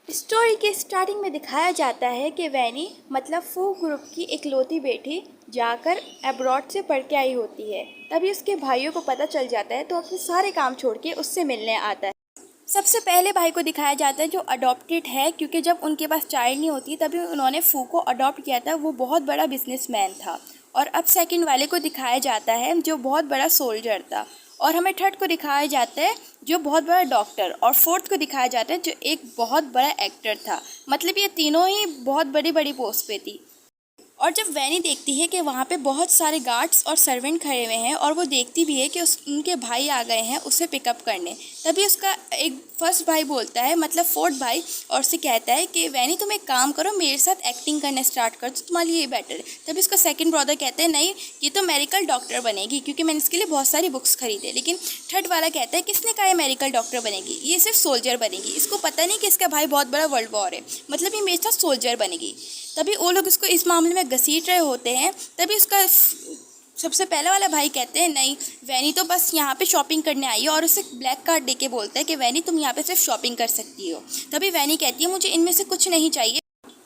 Story के starting में दिखाया जाता है कि वैनी मतलब फू ग्रुप की इकलौती बेटी जाकर अब्रॉड से पढ़ के आई होती है। तभी उसके भाइयों को पता चल जाता है तो अपने सारे काम छोड़ के उससे मिलने आता है। सबसे पहले भाई को दिखाया जाता है जो अडॉप्टेड है, क्योंकि जब उनके पास चाइल्ड नहीं होती तभी उन्होंने फू को अडॉप्ट किया था। वो बहुत बड़ा बिजनेसमैन था। और अब सेकंड वाले को दिखाया जाता है जो बहुत बड़ा सोल्जर था। और हमें थर्ड को दिखाया जाता है जो बहुत बड़ा डॉक्टर। और फोर्थ को दिखाया जाता है जो एक बहुत बड़ा एक्टर था। मतलब ये तीनों ही बहुत बड़ी बड़ी पोस्ट पे थी। और जब वैनी देखती है कि वहाँ पे बहुत सारे गार्ड्स और सर्वेंट खड़े हुए हैं और वो देखती भी है कि उनके भाई आ गए हैं उसे पिकअप करने, तभी उसका एक फर्स्ट भाई बोलता है, मतलब फोर्थ भाई, और उसे कहता है कि वैनी तुम एक काम करो, मेरे साथ एक्टिंग करना स्टार्ट कर तो तुम्हारे लिए ये बेटर है। तभी उसका सेकंड ब्रदर कहते हैं नहीं, ये तो मेडिकल डॉक्टर बनेगी, क्योंकि मैंने इसके लिए बहुत सारी बुक्स खरीदे। लेकिन थर्ड वाला कहता है किसने कहा ये मेडिकल डॉक्टर बनेगी, ये सिर्फ सोल्जर बनेगी। इसको पता नहीं कि इसका भाई बहुत बड़ा वर्ल्ड वॉर है, मतलब ये मेरे साथ सोल्जर बनेगी। तभी वो लोग इसको इस मामले में घसीट रहे होते हैं। तभी उसका सबसे पहले वाला भाई कहते हैं नहीं, वैनी तो बस यहाँ पे शॉपिंग करने आई है, और उसे ब्लैक कार्ड देके बोलता है कि वैनी तुम यहाँ पे सिर्फ शॉपिंग कर सकती हो। तभी वैनी कहती है मुझे इनमें से कुछ नहीं चाहिए,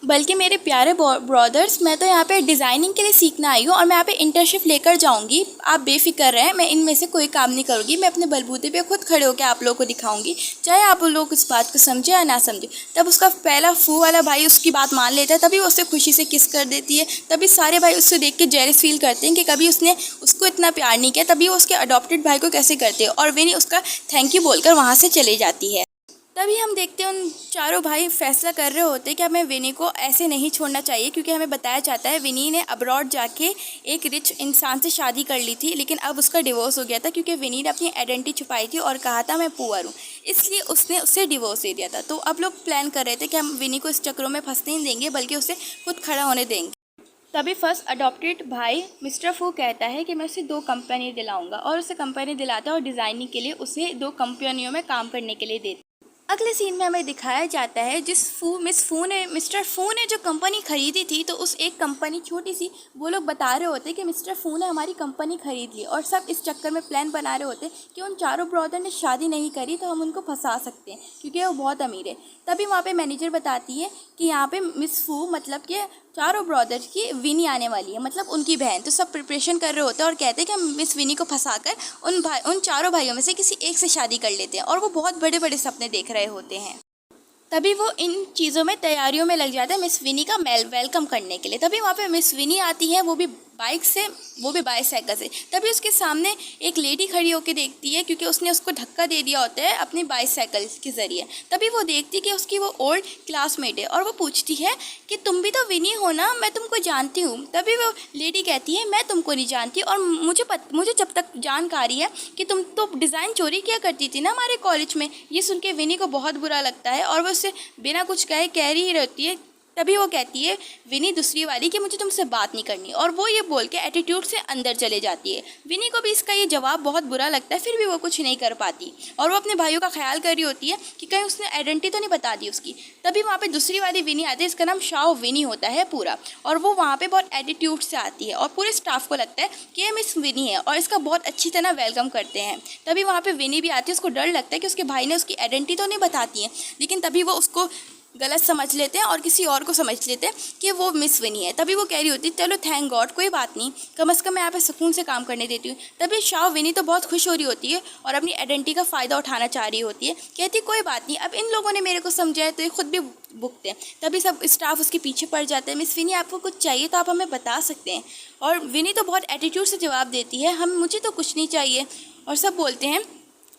बल्कि मेरे प्यारे ब्रदर्स, मैं तो यहाँ पे डिज़ाइनिंग के लिए सीखना आई हूँ और मैं यहाँ पे इंटर्नशिप लेकर जाऊँगी। आप बेफिक्र रहें, मैं इनमें से कोई काम नहीं करूँगी। मैं अपने बलबूते पे खुद खड़े होकर आप लोगों को दिखाऊंगी, चाहे आप लोग इस बात को समझे या ना समझे। तब उसका पहला फू वाला भाई उसकी बात मान लेता है। तभी वो उससे खुशी से किस कर देती है। तभी सारे भाई उससे देख के जेलस फील करते हैं कि कभी उसने उसको इतना प्यार नहीं किया। तभी वो उसके अडॉप्टेड भाई को कैसे करते हैं, और विनी उसका थैंक यू बोलकर वहाँ से चली जाती है। तभी हम देखते हैं उन चारों भाई फैसला कर रहे होते हैं कि हमें विनी को ऐसे नहीं छोड़ना चाहिए, क्योंकि हमें बताया जाता है विनी ने अब्रॉड जाके एक रिच इंसान से शादी कर ली थी, लेकिन अब उसका डिवोर्स हो गया था क्योंकि विनी ने अपनी आइडेंटिटी छुपाई थी और कहा था मैं पुअर हूँ, इसलिए उसने उससे डिवोर्स दे दिया था। तो अब लोग प्लान कर रहे थे कि हम विनी को इस चक्रों में फंसने नहीं देंगे, बल्कि उसे खुद खड़ा होने देंगे। तभी फर्स्ट अडॉप्टेड भाई मिस्टर फू कहता है कि मैं उसे 2 कंपनी दिलाऊंगा, और उसे कंपनी दिलाता है और डिज़ाइनिंग के लिए उसे 2 कंपनियों में काम करने के लिए देता है। अगले सीन में हमें दिखाया जाता है मिस्टर फू ने जो कंपनी खरीदी थी, तो उस एक कंपनी छोटी सी, वो लोग बता रहे होते कि मिस्टर फू ने हमारी कंपनी खरीद ली, और सब इस चक्कर में प्लान बना रहे होते कि उन चारों ब्रदर ने शादी नहीं करी तो हम उनको फंसा सकते हैं क्योंकि वो बहुत अमीर है। तभी वहाँ पे मैनेजर बताती है कि यहाँ पे मिस फू मतलब कि चारों ब्रदर की विनी आने वाली है, मतलब उनकी बहन। तो सब प्रिपरेशन कर रहे होते हैं और कहते हैं कि हम मिस विनी को फंसाकर उन चारों भाइयों में से किसी एक से शादी कर लेते हैं, और वो बहुत बड़े बड़े सपने देख रहे होते हैं। तभी वो इन चीज़ों में तैयारियों में लग जाता है मिस विनी का वेलकम करने के लिए। तभी वहाँ पे मिस विनी आती है, वो भी बाइक से, वो भी बाईसाइकिल से। तभी उसके सामने एक लेडी खड़ी होकर देखती है, क्योंकि उसने उसको धक्का दे दिया होता है अपनी बाईसाइकिल के ज़रिए। तभी वो देखती है कि उसकी वो ओल्ड क्लासमेट है, और वो पूछती है कि तुम भी तो विनी हो ना, मैं तुमको जानती हूँ। तभी वो लेडी कहती है मैं तुमको नहीं जानती, और मुझे जब तक जानकारी है कि तुम तो डिज़ाइन चोरी किया करती थी ना हमारे कॉलेज में। ये सुन के विनी को बहुत बुरा लगता है, और वो उससे बिना कुछ कहे कह रही रहती है। तभी वो कहती है विनी दूसरी वाली कि मुझे तुमसे बात नहीं करनी, और वो ये बोल के एटीट्यूड से अंदर चले जाती है। विनी को भी इसका ये जवाब बहुत बुरा लगता है, फिर भी वो कुछ नहीं कर पाती, और वो अपने भाइयों का ख्याल कर रही होती है कि कहीं उसने आइडेंटिटी तो नहीं बता दी उसकी। तभी वहाँ पे दूसरी वाली विनी आती है, इसका नाम शाओ विनी होता है पूरा, और वो वहाँ पे बहुत एटीट्यूड से आती है, और पूरे स्टाफ को लगता है कि ये मिस विनी है, और इसका बहुत अच्छी तरह वेलकम करते हैं। तभी वहाँ पे विनी भी आती है, उसको डर लगता है कि उसके भाई ने उसकी आइडेंटिटी तो नहीं बताती है, लेकिन तभी वो उसको गलत समझ लेते हैं और किसी और को समझ लेते हैं कि वो मिस विनी है। तभी वो कह रही होती है चलो थैंक गॉड, कोई बात नहीं, कम से कम मैं यहाँ पे सुकून से काम करने देती हूँ। तभी शाओ विनी तो बहुत खुश हो रही होती है और अपनी आइडेंटिटी का फ़ायदा उठाना चाह रही होती है। कहती कोई बात नहीं, अब इन लोगों ने मेरे को समझाया तो ये खुद भी भुगते हैं। तभी सब स्टाफ उसके पीछे पड़ जाते हैं, मिस विनी आपको कुछ चाहिए तो आप हमें बता सकते हैं। और विनी तो बहुत एटीट्यूड से जवाब देती है मुझे तो कुछ नहीं चाहिए। और सब बोलते हैं,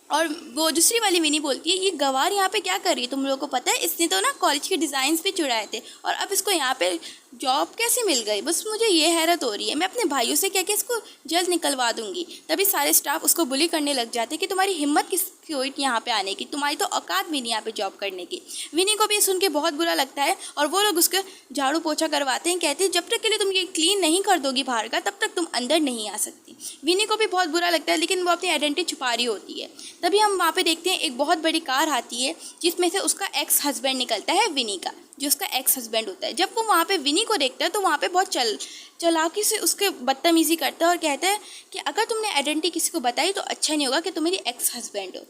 और वो दूसरी वाली विनी बोलती है ये गवार यहाँ पे क्या कर रही है, तुम लोगों को पता है इसने तो ना कॉलेज के डिज़ाइंस भी चुराए थे, और अब इसको यहाँ पे जॉब कैसे मिल गई, बस मुझे ये हैरत हो रही है। मैं अपने भाइयों से कह के इसको जल्द निकलवा दूंगी। तभी सारे स्टाफ उसको बुली करने लग जाते हैं कि तुम्हारी हिम्मत किसकी हुई यहाँ पे आने की, तुम्हारी तो औकात भी नहीं यहाँ पे जॉब करने की। विनी को भी सुन के बहुत बुरा लगता है, और वो लोग उसके झाड़ू पोछा करवाते हैं। कहते हैं जब तक के लिए तुम ये क्लीन नहीं कर दोगी बाहर का, तब तक तुम अंदर नहीं आ सकती। विनी को भी बहुत बुरा लगता है, लेकिन वो अपनी आइडेंटिटी छुपा रही होती है। तभी हम वहाँ पे देखते हैं एक बहुत बड़ी कार आती है, जिसमें से उसका एक्स हस्बैंड निकलता है विनी का, जो उसका एक्स हस्बैंड होता है। जब वो वहाँ पे विनी को देखता है तो वहाँ पे बहुत चालाकी से उसके बदतमीजी करता है, और कहता है कि अगर तुमने आइडेंटिटी किसी को बताई तो अच्छा नहीं होगा कि तुम मेरी एक्स हस्बैंड हो।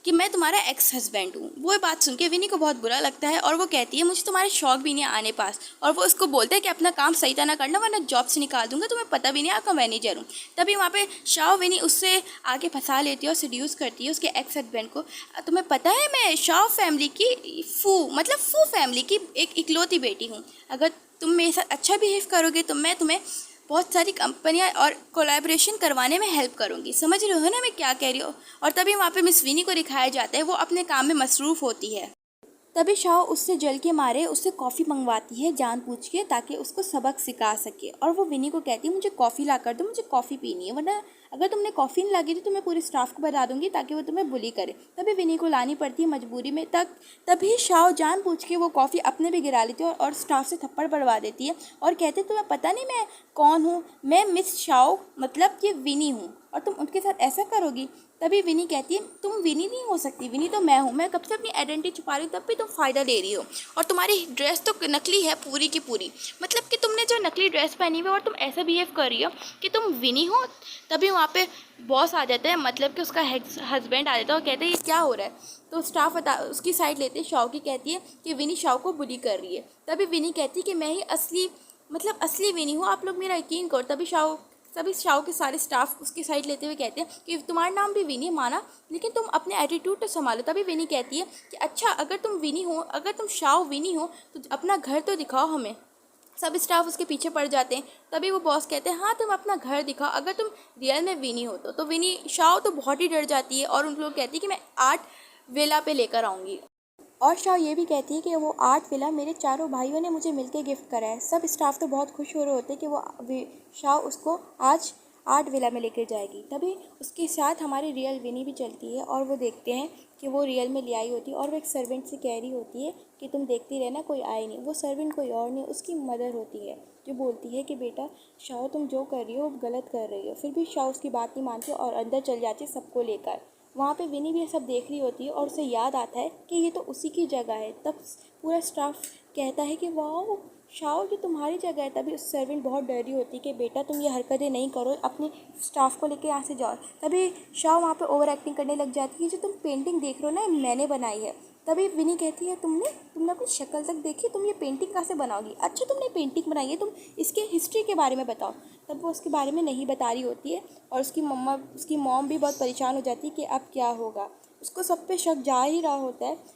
कि मैं तुम्हारा एक्स हस्बैंड हूँ। वो बात सुन के विनी को बहुत बुरा लगता है और वो कहती है मुझे तुम्हारे शौक भी नहीं आने पास, और वो उसको बोलता है कि अपना काम सही तरह करना वरना जॉब से निकाल दूंगा, तुम्हें पता भी नहीं आपका मैनेजर हूँ। तभी वहाँ पे शाओ विनी उससे आगे फंसा लेती है और सीड्यूस करती है उसके एक्स हस्बैंड को। तुम्हें पता है मैं शाओ फैमिली की फू फैमिली की एक इकलौती बेटी हूँ। अगर तुम मेरे साथ अच्छा बिहेव करोगे तो मैं तुम्हें बहुत सारी कंपनियां और कोलैबोरेशन करवाने में हेल्प करूंगी। समझ रहे हो ना मैं क्या कह रही हूँ। और तभी वहाँ पे मिस विनी को दिखाया जाता है, वो अपने काम में मसरूफ़ होती है। तभी शाओ उससे जल के मारे उससे कॉफ़ी मंगवाती है जानबूझ के, ताकि उसको सबक सिखा सके। और वो विनी को कहती है मुझे कॉफ़ी ला कर दो, मुझे कॉफ़ी पीनी है, वरना अगर तुमने कॉफ़ी नहीं लागी तो मैं पूरे स्टाफ को बता दूंगी ताकि वो तुम्हें बुली करे। तभी विनी को लानी पड़ती है मजबूरी में। तभी शाओ जानबूझ के वो कॉफ़ी अपने भी गिरा लेती है और स्टाफ से थप्पड़ पड़वा देती है और कहते तुम्हें पता नहीं मैं कौन हूँ, मैं मिस शाओ मतलब ये विनी हूँ और तुम उनके साथ ऐसा करोगी। तभी विनी कहती है तुम विनी नहीं हो सकती, विनी तो मैं हूँ, मैं कब से अपनी आइडेंटिटी छुपा रही हूँ, तब भी तुम फ़ायदा ले रही हो, और तुम्हारी ड्रेस तो नकली है पूरी की पूरी, मतलब कि तुमने जो नकली ड्रेस पहनी हुई है और तुम ऐसा बिहेव कर रही हो कि तुम विनी हो। तभी वहाँ पे बॉस आ जाता है, मतलब कि उसका हस्बैंड आ जाता है और कहते हैं ये क्या हो रहा है। तो स्टाफ उसकी साइड लेते हैं, शाओ की कहती है कि विनी शाओ को बुली कर रही है। तभी विनी कहती है कि मैं ही असली विनी हूँ, आप लोग मेरा यकीन करो। तभी शाओ के सारे स्टाफ उसकी साइड लेते हुए कहते हैं कि तुम्हारा नाम भी विनी माना, लेकिन तुम अपने एटीट्यूड तो संभालो। तभी विनी कहती है कि अच्छा अगर तुम शाओ विनी हो तो अपना घर तो दिखाओ हमें। सब स्टाफ उसके पीछे पड़ जाते हैं। तभी वो बॉस कहते हैं हाँ तुम अपना घर दिखाओ अगर तुम रियल में विनी हो तो विनी शाओ तो बहुत ही डर जाती है और उन लोग कहती है कि मैं आर्ट वेला पे लेकर आऊँगी। और शाओ ये भी कहती है कि वो आर्ट विला मेरे चारों भाइयों ने मुझे मिलके गिफ्ट करा है। सब स्टाफ तो बहुत खुश हो रहे होते हैं कि शाओ उसको आज आर्ट विला में लेकर जाएगी। तभी उसके साथ हमारी रियल विनी भी चलती है और वो देखते हैं कि वो रियल में ले आई होती है और वो एक सर्वेंट से कह रही होती है कि तुम देखती रहना कोई आए नहीं। वो सर्वेंट कोई और नहीं उसकी मदर होती है जो बोलती है कि बेटा शाओ तुम जो कर रही हो गलत कर रही हो। फिर भी शाओ उसकी बात नहीं मानती और अंदर चल जाती है सबको लेकर। वहाँ पे विनी भी ये सब देख रही होती है और उसे याद आता है कि ये तो उसी की जगह है। तब पूरा स्टाफ कहता है कि वाह शाओ ये तुम्हारी जगह है। तभी उस सर्वेंट बहुत डर रही होती है कि बेटा तुम ये हरकतें नहीं करो, अपने स्टाफ को लेकर यहाँ से जाओ। तभी शाओ वहाँ पे ओवर एक्टिंग करने लग जाती है, जो तुम पेंटिंग देख रहे हो ना मैंने बनाई है। तभी विनी कहती है तुमने अपनी शक्ल तक देखी, तुम ये पेंटिंग कहाँ से बनाओगी, अच्छा तुमने पेंटिंग बनाई है, तुम इसके हिस्ट्री के बारे में बताओ। तब वो उसके बारे में नहीं बता रही होती है और उसकी मॉम भी बहुत परेशान हो जाती है कि अब क्या होगा। उसको सब पे शक जा ही रहा होता है।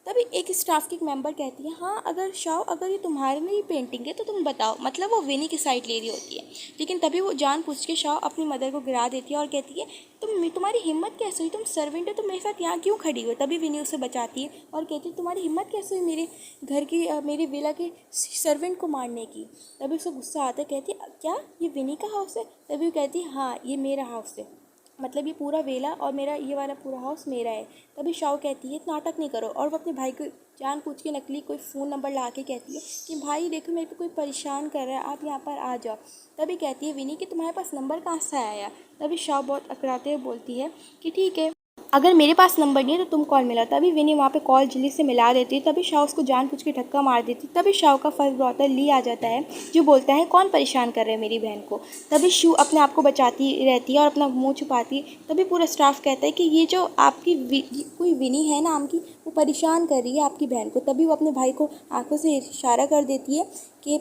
तभी एक स्टाफ की एक मेंबर कहती है हाँ अगर ये तुम्हारे लिए पेंटिंग है तो तुम बताओ, मतलब वो विनी की साइड ले रही होती है। लेकिन तभी वो पूछ के शाओ अपनी मदर को गिरा देती है और कहती है तुम्हारी हिम्मत कैसे हुई, तुम सर्वेंट हो, तुम मेरे साथ यहाँ क्यों खड़ी हो। तभी विनी उसे बचाती है और कहती है तुम्हारी हिम्मत कैसे हुई मेरे घर की मेरी विला के सर्वेंट को मारने की। तभी उसे गुस्सा आता है, कहती है क्या ये विनी का हाउस है। तभी वो कहती है हाँ ये मेरा हाउस है, मतलब ये पूरा वेला और मेरा ये वाला पूरा हाउस मेरा है। तभी शाओ कहती है नाटक नहीं करो और वो अपने भाई को पूछ के नकली कोई फ़ोन नंबर ला के कहती है कि भाई देखो मेरे को कोई परेशान कर रहा है, आप यहाँ पर आ जाओ। तभी कहती है विनी कि तुम्हारे पास नंबर कहाँ से आया। तभी शाओ बहुत अकड़ाते हुए बोलती है कि ठीक है अगर मेरे पास नंबर नहीं है तो तुम कॉल मिला। तभी विनी वहाँ पे कॉल जल्दी से मिला देती है। तभी शाओ उसको पूछ के धक्का मार देती है। तभी शाओ का फर्स्ट ब्रदर ली आ जाता है जो बोलता है कौन परेशान कर रहे हैं मेरी बहन को। तभी शू अपने आप को बचाती रहती है और अपना मुंह छुपाती है। तभी पूरा स्टाफ कहता है कि ये जो आपकी कोई विनी है नाम की वो परेशान कर रही है आपकी बहन को। तभी वो अपने भाई को आंखों से इशारा कर देती है कि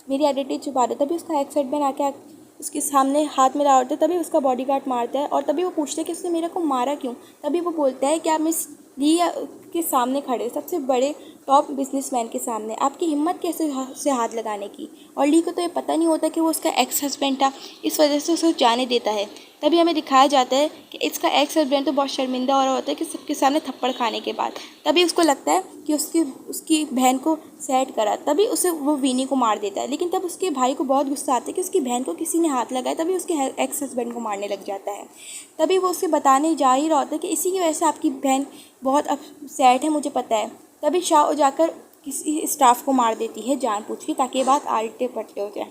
मेरी आइडेंटिटी छुपा दो। तभी उसका एक्साइटमेंट आके उसके सामने हाथ मिला होता है। तभी उसका बॉडीगार्ड मारता है और तभी वो पूछते हैं कि उसने मेरे को मारा क्यों। तभी वो बोलता है कि आप मिस ली के सामने खड़े, सबसे बड़े टॉप बिजनेसमैन के सामने आपकी हिम्मत कैसे से हाथ लगाने की। और ली को तो ये पता नहीं होता कि वो उसका एक्स हस्बैंड था, इस वजह से उसे जाने देता है। तभी हमें दिखाया जाता है कि इसका एक्स हस्बैंड तो बहुत शर्मिंदा हो रहा होता है कि सबके सामने थप्पड़ खाने के बाद। तभी उसको लगता है कि उसकी बहन को सैड करा, तभी उसे वो विनी को मार देता है। लेकिन तब उसके भाई को बहुत गुस्सा आता है कि उसकी बहन को किसी ने हाथ लगाया, तभी उसके एक्स हस्बैंड को मारने लग जाता है। तभी वो उसे बताने जा ही रहा होता है कि इसी की वजह से आपकी बहन बहुत अब सैड है, मुझे पता है। तभी शाओ जाकर किसी स्टाफ को मार देती है जानबूझ के ताकि ये बात आलटे पलटे हो जाए।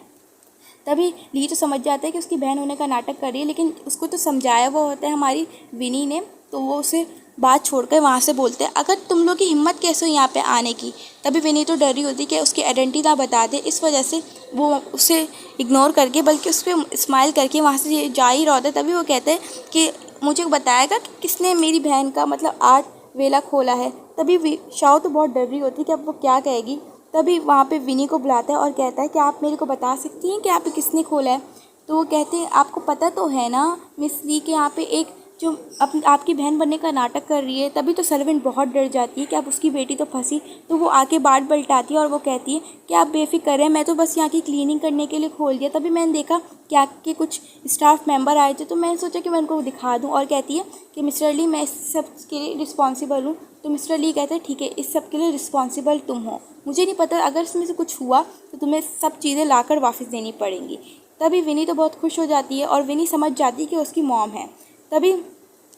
तभी ली तो समझ जाता है कि उसकी बहन होने का नाटक कर रही है, लेकिन उसको तो समझाया वो होता है हमारी विनी ने, तो वो उसे बात छोड़कर वहाँ से बोलते हैं अगर तुम लोग की हिम्मत कैसे हो यहाँ पे आने की। तभी विनी तो डरी होती कि उसकी आइडेंटिटी ना बता दे, इस वजह से वो उसे इग्नोर करके बल्कि उस पर स्माइल करके वहाँ से जा ही रहा होता है। तभी वो कहते हैं कि मुझे बताएगा कि किसने मेरी बहन का मतलब आर्ट वेला खोला है। तभी शाओ तो बहुत डर रही होती है कि अब वो क्या कहेगी। तभी वहाँ पे विनी को बुलाता है और कहता है कि आप मेरे को बता सकती हैं कि यहाँ पे किसने खोला है। तो वो कहते हैं आपको पता तो है ना मिस ली के यहाँ पे एक जो आपकी बहन बनने का नाटक कर रही है। तभी तो सर्वेंट बहुत डर जाती है कि अब उसकी बेटी तो फंसी। तो वो आके बाट पलटाती है और वो कहती है कि आप बेफिक्र रहें, मैं तो बस यहाँ की क्लीनिंग करने के लिए खोल दिया। तभी मैंने देखा कि आपके कुछ स्टाफ मेंबर आए थे तो मैंने सोचा कि मैं उनको दिखा दूँ। और कहती है कि मिस्टर ली मैं इस सब के लिए रिस्पॉन्सिबल हूँ। तो मिस्टर ली कहते हैं ठीक है, इस सब के लिए रिस्पॉन्सिबल तुम हो, मुझे नहीं पता, अगर इसमें से कुछ हुआ तो तुम्हें सब चीज़ें लाकर वापस देनी पड़ेंगी। तभी विनी तो बहुत खुश हो जाती है और विनी समझ जाती है कि उसकी मॉम है। तभी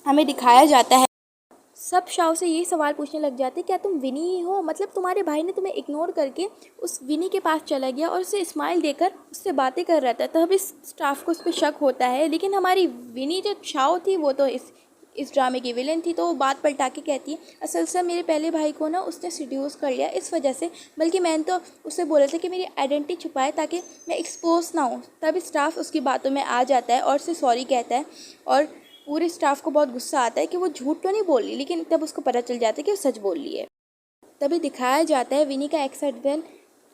हमें दिखाया जाता है सब शाओ से यही सवाल पूछने लग जाते हैं क्या तुम विनी ही हो, मतलब तुम्हारे भाई ने तुम्हें इग्नोर करके उस विनी के पास चला गया और उसे स्माइल देकर उससे बातें कर रहा था। तब इस स्टाफ को उस पर शक होता है। लेकिन हमारी विनी जो शाओ थी वो तो इस ड्रामे की विलेन थी। तो वो बात पलटा के कहती है असल से मेरे पहले भाई को ना उसने सीड्यूस कर लिया इस वजह से, बल्कि मैंने तो उससे बोला था कि मेरी आइडेंटिटी छुपाए ताकि मैं एक्सपोज ना हूँ। तब स्टाफ उसकी बातों में आ जाता है और उसे सॉरी कहता है और पूरे स्टाफ को बहुत गुस्सा आता है कि वो झूठ तो नहीं बोल रही, लेकिन तब उसको पता चल जाता है कि वो सच बोल रही है। तभी दिखाया जाता है विनी का एक्स हस्बैंड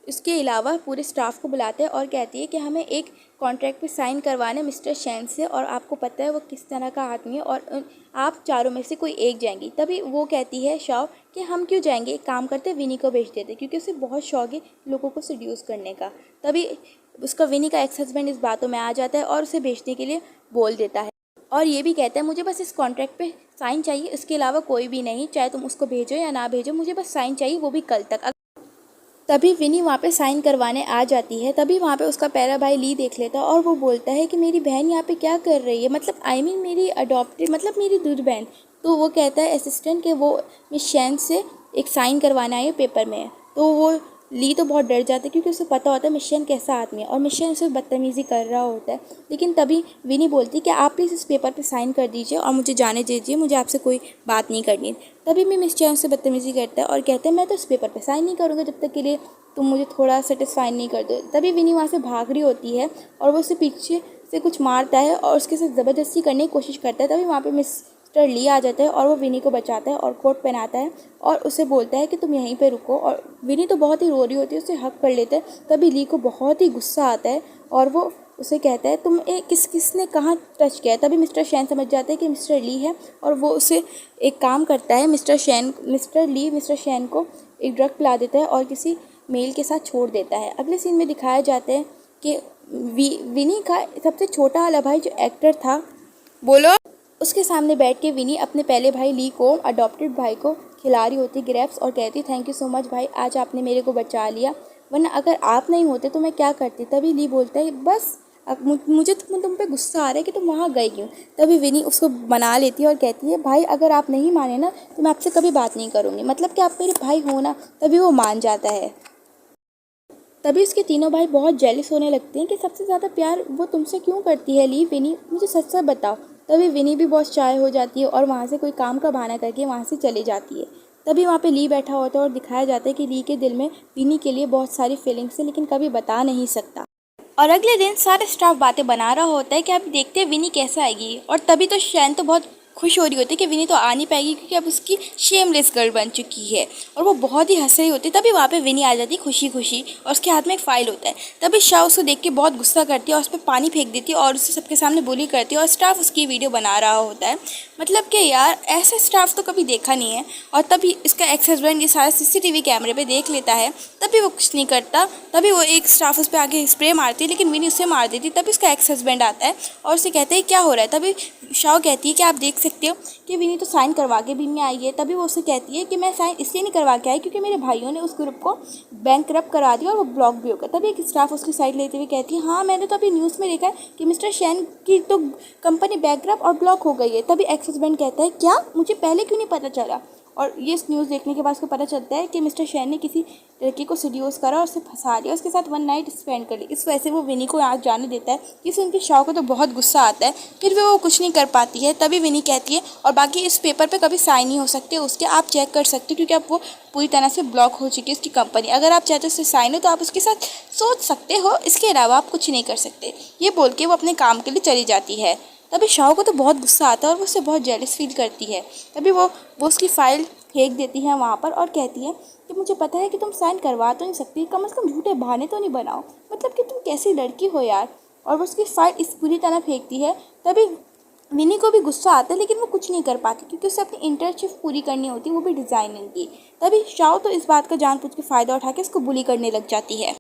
इसके अलावा पूरे स्टाफ को बुलाते हैं और कहती है कि हमें एक कॉन्ट्रैक्ट पे साइन करवाना है मिस्टर शैन से, और आपको पता है वो किस तरह का आदमी है और आप चारों में से कोई एक जाएंगी। तभी वो कहती है शाओ कि हम क्यों जाएंगे, एक काम करते विनी को भेज देते क्योंकि उसे बहुत शौक है लोगों को सीड्यूस करने का। तभी उसका विनी का एक्स हस्बैंड इस बातों में आ जाता है और उसे भेजने के लिए बोल देता है और ये भी कहता है मुझे बस इस कॉन्ट्रैक्ट पे साइन चाहिए, इसके अलावा कोई भी नहीं, चाहे तुम उसको भेजो या ना भेजो, मुझे बस साइन चाहिए, वो भी कल तक। तभी विनी वहाँ पे साइन करवाने आ जाती है। तभी वहाँ पे उसका प्यारा भाई ली देख लेता है और वो बोलता है कि मेरी बहन यहाँ पे क्या कर रही है, मतलब मेरी अडॉप्टेड मतलब मेरी दूध बहन। तो वो कहता है असिस्टेंट कि वो मिस शैन से एक साइन करवाना है पेपर में। तो वो ली तो बहुत डर जाता है क्योंकि उसे पता होता है मिस शैन कैसा आदमी है और मिस शैन उसे बदतमीज़ी कर रहा होता है। लेकिन तभी विनी बोलती है कि आप प्लीज़ इस पेपर पे साइन कर दीजिए और मुझे जाने दीजिए, मुझे आपसे कोई बात नहीं करनी। तभी मैं मिस शैन से बदतमीज़ी करता है और कहते हैं मैं तो इस पेपर पे साइन नहीं करूँगा जब तक के लिए तुम मुझे थोड़ा सेटिस्फाई नहीं कर दो। तभी विनी वहाँ से भाग रही होती है और वो उसे पीछे से कुछ मारता है और उसके साथ ज़बरदस्ती करने की कोशिश करता है। तभी वहाँ पे मिस्टर ली आ जाता है और वो विनी को बचाता है और कोट पहनाता है और उसे बोलता है कि तुम यहीं पे रुको। और विनी तो बहुत ही रो रही होती है, उसे हक कर लेता है। तभी ली को बहुत ही गुस्सा आता है और वो उसे कहता है तुम किसने कहाँ टच किया है। तभी मिस्टर शैन समझ जाते हैं कि मिस्टर ली है और वो उसे एक काम करता है, मिस्टर ली मिस्टर शैन को एक ड्रग पिला देता है और किसी मेल के साथ छोड़ देता है। अगले सीन में दिखाया जाता है कि विनी का सबसे छोटा वाला भाई जो एक्टर था बोलो उसके सामने बैठ के विनी अपने पहले भाई ली को अडॉप्टेड भाई को खिला रही होती ग्रेप्स और कहती थैंक यू सो मच भाई, आज आपने मेरे को बचा लिया, वरना अगर आप नहीं होते तो मैं क्या करती। तभी ली बोलता है बस अब मुझे तुम पे गुस्सा आ रहा है कि तुम वहाँ गई क्यों। तभी विनी उसको मना लेती है और कहती है भाई अगर आप नहीं माने ना तो मैं आपसे कभी बात नहीं करूँगी, मतलब कि आप मेरे भाई हो ना। तभी वो मान जाता है। तभी उसके तीनों भाई बहुत जेलिस होने लगते हैं कि सबसे ज़्यादा प्यार वो तुमसे क्यों करती है ली, विनी मुझे सच सच बताओ। तभी विनी भी बहुत शाय हो जाती है और वहाँ से कोई काम का बहाना करके वहाँ से चली जाती है। तभी वहाँ पे ली बैठा होता है और दिखाया जाता है कि ली के दिल में विनी के लिए बहुत सारी फीलिंग्स है लेकिन कभी बता नहीं सकता। और अगले दिन सारे स्टाफ बातें बना रहा होता है कि अब देखते हैं विनी कैसे आएगी। और तभी तो शैन तो बहुत खुश हो रही होती है कि विनी तो आ नहीं पाएगी क्योंकि अब उसकी शेमलेस गर्ल बन चुकी है और वो बहुत ही हंस रही होती है। तभी वहाँ पे विनी आ जाती है खुशी खुशी और उसके हाथ में एक फ़ाइल होता है। तभी शाह उसको देख के बहुत गुस्सा करती है और उस पर पानी फेंक देती है और उसे सबके सामने बुली करती है और स्टाफ उसकी वीडियो बना रहा होता है। मतलब कि यार ऐसे स्टाफ तो कभी देखा नहीं है। और तभी इसका एक्स हस्बैंड ये सारा CCTV कैमरे पे देख लेता है, तभी वो कुछ नहीं करता। तभी वो एक स्टाफ उस पर आगे स्प्रे मारती है लेकिन विनी उसे मार देती है। तभी उसका एक्स हस्बैंड आता है और उसे कहते हैं क्या हो रहा है। तभी शाह कहती है कि आप देख सकते हो कि विनी तो साइन करवा के भी में आई है। तभी वो उसे कहती है कि मैं साइन इसलिए नहीं करवा के आई क्योंकि मेरे भाइयों ने उस ग्रुप को बैंकरप्ट करा दिया और वो ब्लॉक भी होगा। तभी एक स्टाफ उसकी साइड लेते हुए कहती है हाँ मैंने तो अभी न्यूज़ में देखा है कि मिस्टर शैन की तो कंपनी बैंकरप्ट और ब्लॉक हो गई है। तभी एक्स हस्बैंड कहता है क्या, मुझे पहले क्यों नहीं पता चला। और ये न्यूज़ देखने के बाद उसको पता चलता है कि मिस्टर शैन ने किसी लड़की को सीड्यूस करा और उसे फंसा दिया, उसके साथ 1 नाइट स्पेंड कर ली। इस वजह से वो विनी को आज जाने देता है। इससे उनकी शाह को तो बहुत गुस्सा आता है, फिर भी वो कुछ नहीं कर पाती है। तभी विनी कहती है और बाकी इस पेपर पे कभी साइन नहीं हो सकते उसके, आप चेक कर सकते हो क्योंकि अब वो पूरी तरह से ब्लॉक हो चुकी है उसकी कंपनी। अगर आप चाहते हो उससे साइन हो तो आप उसके साथ सोच सकते हो, इसके अलावा आप कुछ नहीं कर सकते। ये बोल के वो अपने काम के लिए चली जाती है। तभी शाओ को तो बहुत गुस्सा आता है और वो उससे बहुत जेलस फील करती है। तभी वो उसकी फ़ाइल फेंक देती है वहाँ पर और कहती है कि मुझे पता है कि तुम साइन करवा तो नहीं सकती, कम से कम झूठे बहाने तो नहीं बनाओ, मतलब कि तुम कैसी लड़की हो यार। और वो उसकी फ़ाइल इस बुरी तरह फेंकती है। तभी विनी को भी गुस्सा आता है लेकिन वो कुछ नहीं कर पाती क्योंकि उसे अपनी इंटर्नशिप पूरी करनी होती है, वो भी डिज़ाइनिंग की। तभी शाओ तो इस बात का जानबूझ के फ़ायदा उठा के उसको बुली करने लग जाती है।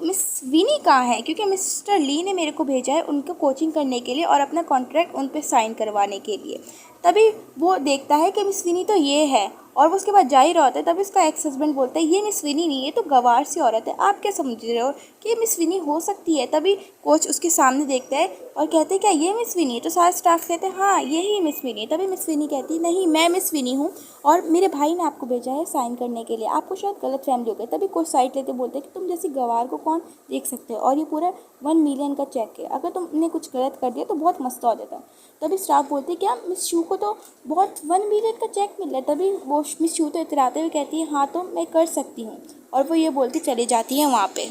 मिस विनी कहाँ है, क्योंकि मिस्टर ली ने मेरे को भेजा है उनको कोचिंग करने के लिए और अपना कॉन्ट्रैक्ट उन पे साइन करवाने के लिए। तभी वो देखता है कि मिस विनी तो ये है और वो उसके बाद जा ही रहा होता है। तभी उसका एक्स हस्बैंड बोलता है ये मिस विनी नहीं, ये तो गवार सी औरत है, आप क्या समझ रहे हो कि ये मिस विनी हो सकती है। तभी कोच उसके सामने देखता है और कहते हैं क्या ये मिस विनी है, तो सारा स्टाफ कहते हैं हाँ यही मिस विनी है। तभी मिस विनी कहती है नहीं मैं मिस विनी हूँ और मेरे भाई ने आपको भेजा है साइन करने के लिए, आपको शायद गलत फहमी हो गई। तभी कोच साइड लेते बोलते हैं कि तुम जैसी गवार को कौन देख सकते हो और ये पूरा 1 मिलियन का चेक है, अगर तुमने कुछ गलत कर दिया तो बहुत मस्त हो जाता। तभी स्टाफ बोलते क्या मिस शू को तो बहुत 1 मिलियन का चेक मिल रहा है। तभी वो मिस शू तो इतराते हुए कहती है हाँ तो मैं कर सकती हूँ, और वो ये बोलती चली जाती है वहाँ पे।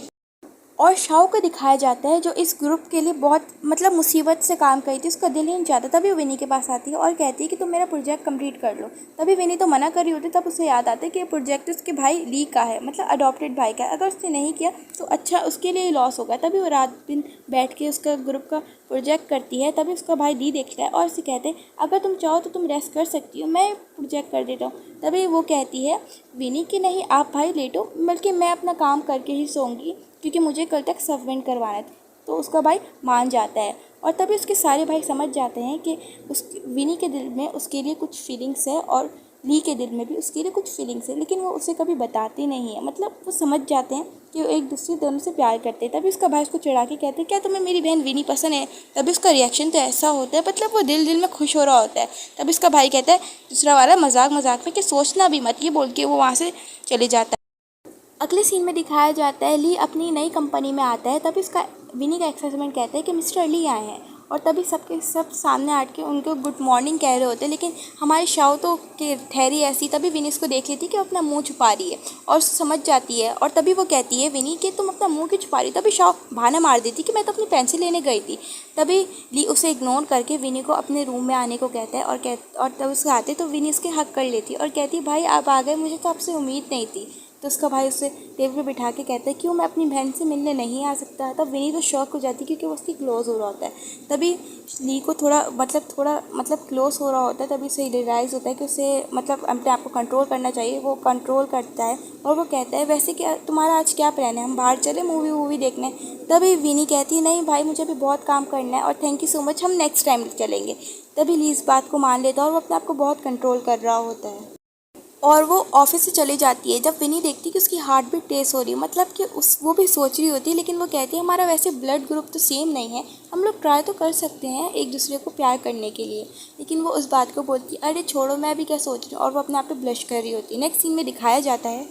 और शाओ को दिखाया जाता है जो इस ग्रुप के लिए बहुत मतलब मुसीबत से काम करी थी, उसका दिल ही नहीं चाहता। तभी वो विनी के पास आती है और कहती है कि तुम मेरा प्रोजेक्ट कंप्लीट कर लो। तभी विनी तो मना कर रही होती, तब उसे याद आता है कि ये प्रोजेक्ट उसके भाई ली का है, मतलब अडॉप्टेड भाई का है, अगर उसने नहीं किया तो अच्छा उसके लिए लॉस होगा। तभी वो रात दिन बैठ के उसका ग्रुप का प्रोजेक्ट करती है। तभी उसका भाई ली देखता है और उसे कहते हैं अगर तुम चाहो तो तुम रेस्ट कर सकती हो, मैं प्रोजेक्ट कर देता हूँ। तभी वो कहती है विनी कि नहीं आप भाई लेटो, बल्कि मैं अपना काम करके ही सोऊंगी क्योंकि मुझे कल तक सबमिट करवाना था। तो उसका भाई मान जाता है और तभी उसके सारे भाई समझ जाते हैं कि उस विनी के दिल में उसके लिए कुछ फीलिंग्स है और ली के दिल में भी उसके लिए कुछ फीलिंग्स है, लेकिन वो उसे कभी बताते नहीं है। मतलब वो समझ जाते हैं कि वो एक दूसरे दोनों से प्यार करते हैं। तभी उसका भाई उसको चिढ़ा के कहते हैं क्या तुम्हें मेरी बहन विनी पसंद है। तभी उसका रिएक्शन तो ऐसा होता है, मतलब वो दिल दिल में खुश हो रहा होता है। तभी उसका भाई कहता है दूसरा वाला मजाक मजाक में कि सोचना भी मत, ये बोल के वो वहाँ से चले जाता है। अगले सीन में दिखाया जाता है ली अपनी नई कंपनी में आता है। तभी उसका विनी का एक्स हस्बैंड कहता है कि मिस्टर ली आए हैं, और तभी सबके सब सामने आट के उनको गुड मॉर्निंग कह रहे होते हैं, लेकिन हमारी शाओ तो के ठहरी ऐसी। तभी विनी इसको देख लेती है कि वो अपना मुंह छुपा रही है और समझ जाती है, और तभी वो कहती है विनी कि तुम अपना मुंह क्यों छुपा रही। तभी शाओ बहाना मार देती कि मैं तो अपनी पेंसिल लेने गई थी। तभी ली उसे इग्नोर करके विनी को अपने रूम में आने को कहता है और तब उसके आते तो विनी उसके हक कर लेती और कहती है भाई आप आ गए, मुझे तो आपसे उम्मीद नहीं थी। तो उसका भाई उसे टेबल पे बिठा के कहता है क्यों मैं अपनी बहन से मिलने नहीं आ सकता। तब विनी तो शॉक हो जाती है क्योंकि वो उसकी क्लोज हो रहा होता है। तभी ली को थोड़ा मतलब क्लोज हो रहा होता है। तभी उसे रियलाइज़ होता है कि उसे मतलब अपने आप को कंट्रोल करना चाहिए। वो कंट्रोल करता है और वो कहता है वैसे क्या तुम्हारा आज क्या प्लान है, हम बाहर चले मूवी वूवी देखने। तभी विनी कहती है नहीं भाई मुझे भी बहुत काम करना है और थैंक यू सो मच, हम नेक्स्ट टाइम चलेंगे। तभी ली इस बात को मान लेता है और वो अपने आप को बहुत कंट्रोल कर रहा होता है और वो ऑफिस से चली जाती है। जब विनी देखती है कि उसकी हार्ट बीट तेज़ हो रही है, मतलब कि उस वो भी सोच रही होती है, लेकिन वो कहती है हमारा वैसे ब्लड ग्रुप तो सेम नहीं है, हम लोग ट्राई तो कर सकते हैं एक दूसरे को प्यार करने के लिए। लेकिन वो उस बात को बोलती है अरे छोड़ो मैं भी क्या सोच रही हूँ, और वो अपने आप पे ब्लश कर रही होती है। नेक्स्ट सीन में दिखाया जाता है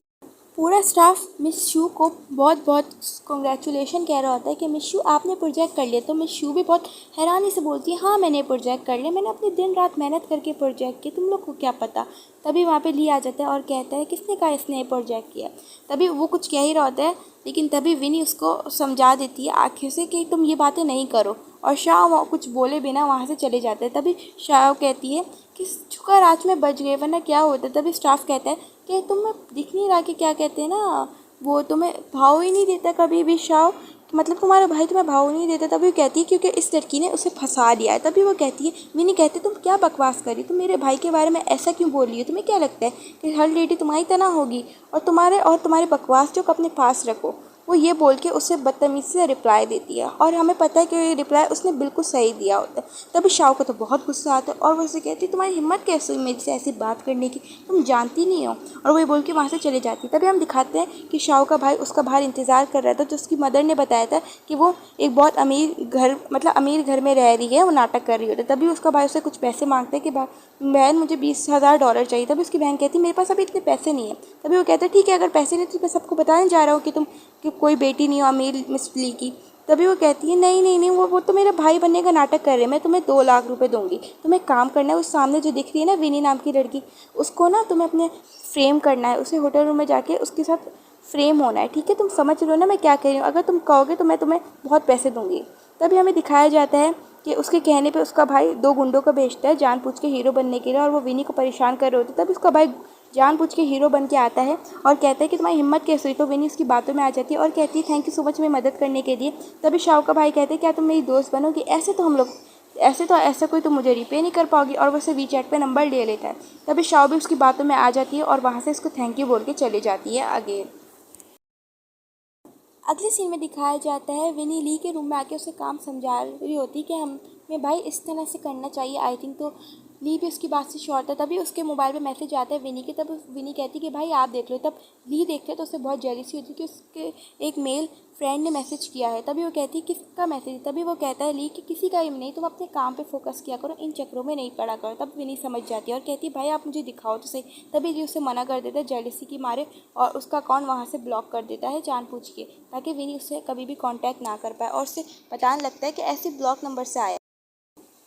पूरा स्टाफ मिस शू को बहुत बहुत कॉन्ग्रेचुलेशन कह रहा होता है कि मिस शू आपने प्रोजेक्ट कर लिया। तो मिस शू भी बहुत हैरानी से बोलती है हाँ मैंने प्रोजेक्ट कर लिया, मैंने अपनी दिन रात मेहनत करके प्रोजेक्ट किया, तुम लोग को क्या पता। तभी वहाँ पे ली आ जाता है और कहता है किसने कहा इसने ये प्रोजेक्ट किया। तभी वो कुछ कह ही रहा होता है, लेकिन तभी विनी उसको समझा देती है आँखों से कि तुम ये बातें नहीं करो, और शाह कुछ बोले बिना वहाँ से चले जाते हैं। तभी शाह कहती है कि शुक्र आज में बच गए वरना क्या होता। तभी स्टाफ कहता है कि तुम्हें दिख नहीं रहा कि क्या कहते हैं ना वो तुम्हें भाव ही नहीं देता कभी भी शाह, मतलब तुम्हारा भाई तुम्हें भाव नहीं देता। तभी वो कहती है क्योंकि इस लड़की ने उसे फंसा लिया है। तभी वो कहती है विनी कहते तुम क्या बकवास कर रही, तुम मेरे भाई के बारे में ऐसा क्यों बोल रही हो, तुम्हें क्या लगता है कि हर लेडी तुम्हारी तरह होगी, और तुम्हारे बकवास जो अपने पास रखो। वो ये बोल के उसे बदतमीज़ी से रिप्लाई देती है और हमें पता है कि ये रिप्लाई उसने बिल्कुल सही दिया होता है। तभी शाओ को तो बहुत गुस्सा आता है और वो उसे कहती है तुम्हारी हिम्मत कैसे हुई मेरे से ऐसी बात करने की, तुम जानती नहीं हो, और वो ये बोल के वहाँ से चले जाती है। तभी हम दिखाते हैं कि शाओ का भाई उसका बाहर इंतज़ार कर रहा था, जो उसकी मदर ने बताया था कि वो एक बहुत अमीर घर में रह रही है, वो नाटक कर रही होती है। तभी उसका भाई उससे कुछ पैसे मांगता है कि बहन मुझे $20,000 चाहिए। तभी उसकी बहन कहती है मेरे पास अभी इतने पैसे नहीं है। तभी वो कहता है ठीक है अगर पैसे नहीं तो मैं सबको बताने जा रहा हूँ कि तुम कि कोई बेटी नहीं हो अमीर मिस ली की। तभी वो कहती है नहीं नहीं नहीं वो तो मेरा भाई बनने का नाटक कर रहे हैं, मैं तुम्हें 2 लाख रुपए दूंगी। तुम्हें काम करना है, उस सामने जो दिख रही है ना विनी नाम की लड़की, उसको ना तुम्हें अपने फ्रेम करना है, उसे होटल रूम में जाके उसके साथ फ्रेम होना है, ठीक है? तुम समझ रहे हो ना मैं क्या कह रही हूँ? अगर तुम कहोगे तो मैं तुम्हें बहुत पैसे दूंगी। तभी हमें दिखाया जाता है कि उसके कहने पे उसका भाई दो गुंडों को भेजता है जानबूझ के हीरो बनने के लिए, और वो विनी को परेशान कर रहे होते। तब उसका भाई जानबूझ के हीरो बन के आता है और कहता है कि तुम्हारी हिम्मत कैसे हुई। तो विनी उसकी बातों में आ जाती है और कहती है थैंक यू सो मच मेरी मदद करने के लिए। तभी शाओ का भाई कहते हैं क्या तुम मेरी दोस्त बनोगी? ऐसे कोई तुम मुझे रिपे नहीं कर पाओगी, और वो उसे वीचैट पे नंबर ले लेता है। तभी शाओ भी उसकी बातों में आ जाती है और वहाँ से उसको थैंक यू बोल के चली जाती है आगे। अगले सीन में दिखाया जाता है विनी ली के रूम में आके उसे काम समझा रही होती कि हमें भाई इस तरह से करना चाहिए आई थिंक। तो ली भी उसकी बात से श्योर था। तभी उसके मोबाइल पे मैसेज आता है विनी के। तब विनी कहती कि भाई आप देख लो। तब ली देखते तो उसे बहुत जेलसी होती कि उसके एक मेल फ्रेंड ने मैसेज किया है। तभी वो कहती किसका मैसेज? तभी वो कहता है ली कि किसी का ही नहीं, तुम अपने काम पे फोकस किया करो, इन चक्रों में नहीं पड़ा करो। तब विनी समझ जाती है और कहती है भाई आप मुझे दिखाओ तो सही। तभी ली उसे मना कर देता है जेलसी की मारे, और उसका अकाउंट वहाँ से ब्लॉक कर देता है जानबूझ के, ताकि विनी उससे कभी भी कांटेक्ट ना कर पाए, और उसे बताने लगता है कि ऐसे ब्लॉक नंबर से आया।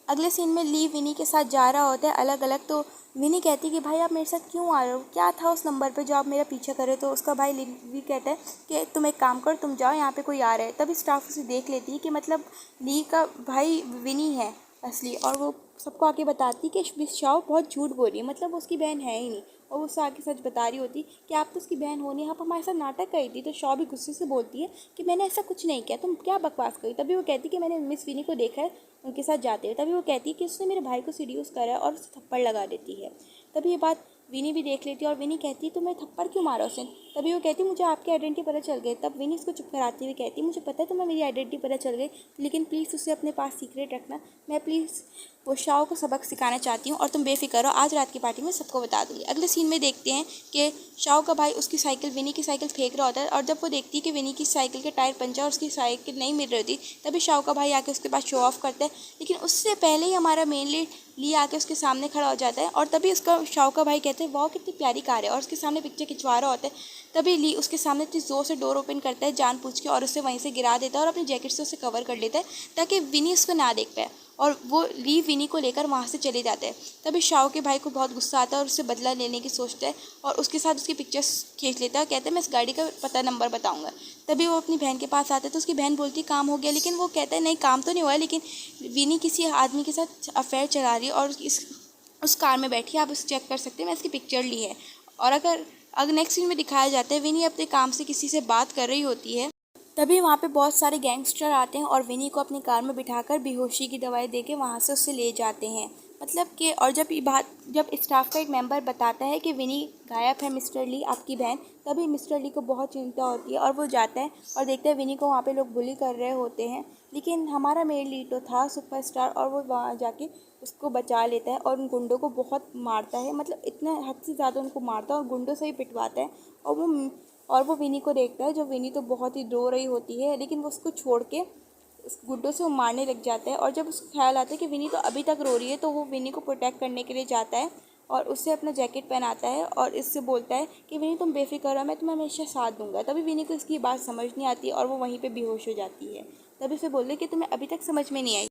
अगले सीन में ली विनी के साथ जा रहा होता है अलग अलग। तो विनी कहती कि भाई आप मेरे साथ क्यों आ रहे हो? क्या था उस नंबर पे जो आप मेरा पीछा कर रहे हो? तो उसका भाई ली कहता है कि तुम एक काम करो, तुम जाओ, यहाँ पे कोई आ रहा है। तभी स्टाफ उसे देख लेती है कि मतलब ली का भाई विनी है असली, और वो सबको आके बताती कि मिस शाओ बहुत झूठ बोल रही है, मतलब वो उसकी बहन है ही नहीं। और वो उससे आके सच बता रही होती कि आप तो उसकी बहन हो नहीं, आप हमारे साथ नाटक करी थी। तो शॉ भी गुस्से से बोलती है कि मैंने ऐसा कुछ नहीं किया, तुम क्या बकवास करी। तभी वो कहती कि मैंने मिस विनी को देखा है उनके साथ जाते हुए। तभी वो कहती है कि उसने मेरे भाई को सीड्यूस करा है, और उसे थप्पड़ लगा देती है। तभी ये बात विनी भी देख लेती है और विनी कहती है तो मैं थप्पड़ क्यों मारा उसे? तभी वो कहती मुझे आपकी आइडेंटिटी पता चल गई। तब विनी उसको चुप कराती हुई कहती मुझे पता है तुम्हें मेरी आइडेंटिटी पता चल गई, लेकिन प्लीज़ उसे अपने पास सीक्रेट रखना। मैं प्लीज़ वो शाओ को सबक सिखाना चाहती हूँ, और तुम बेफिक्र रहो, आज रात की पार्टी में सबको बता दूँगी। अगले सीन में देखते हैं कि शाओ का भाई उसकी साइकिल विनी की साइकिल फेंक रहा होता है, और जब वो देखती है कि विनी की साइकिल के टायर पंचर और उसकी साइकिल नहीं मिल रही थी, तभी शाओ का भाई आके उसके पास शो ऑफ करता है। लेकिन उससे पहले ही हमारा मेन लीड ली आके उसके सामने खड़ा हो जाता है, और तभी उसका शाओ का भाई कहते हैं वाह कितनी प्यारी कार है, और उसके सामने पिक्चर खिंचवा रहा होता है। तभी ली उसके सामने इतनी ज़ोर से डोर ओपन करता है जानबूझ के, और उसे वहीं से गिरा देता है और अपनी जैकेट से उसे कवर कर लेता है ताकि विनी उसको ना देख पाए, और वो ली विनी को लेकर वहाँ से चले जाते हैं। तभी शाओ के भाई को बहुत गुस्सा आता है और उससे बदला लेने की सोचता है, और उसके साथ उसकी पिक्चर्स खींच लेता है। कहता है मैं इस गाड़ी का पता नंबर बताऊंगा। तभी वो अपनी बहन के पास आता है तो उसकी बहन बोलती है काम हो गया, लेकिन वो कहता है नहीं काम तो नहीं हुआ, लेकिन विनी किसी आदमी के साथ अफेयर चला रही है और उस कार में बैठी है, आप उसे चेक कर सकते हैं, मैं इसकी पिक्चर ली है। और अगर नेक्स्ट सीन में दिखाया जाता है विनी अपने काम से किसी से बात कर रही होती है। तभी वहाँ पे बहुत सारे गैंगस्टर आते हैं और विनी को अपनी कार में बिठाकर बेहोशी की दवाई देके वहाँ से उससे ले जाते हैं। मतलब कि और जब स्टाफ का एक मेंबर बताता है कि विनी गायब है मिस्टर ली आपकी बहन, तभी मिस्टर ली को बहुत चिंता होती है और वो जाता है और देखता है विनी को वहाँ पे लोग बुली कर रहे होते हैं। लेकिन हमारा मेन लीड तो था सुपरस्टार, और वो वहाँ जाके उसको बचा लेता है और उन गुंडों को बहुत मारता है, मतलब इतना हद से ज़्यादा उनको मारता है और गुंडों से ही पिटवाता है। और वो विनी को देखता है, जो विनी तो बहुत ही रो रही होती है, लेकिन वो उसको छोड़ के उस गुड्डों से वो मारने लग जाता है। और जब उसको ख्याल आता है कि विनी तो अभी तक रो रही है, तो वो विनी को प्रोटेक्ट करने के लिए जाता है और उससे अपना जैकेट पहनाता है और इससे बोलता है कि विनी तुम बेफिक्र रहो, मैं तुम्हें हमेशा साथ दूंगा। तभी विनी को इसकी बात समझ नहीं आती और वो वहीं पे बेहोश हो जाती है। तभी उसे बोलते कि तुम्हें अभी तक समझ में नहीं आई।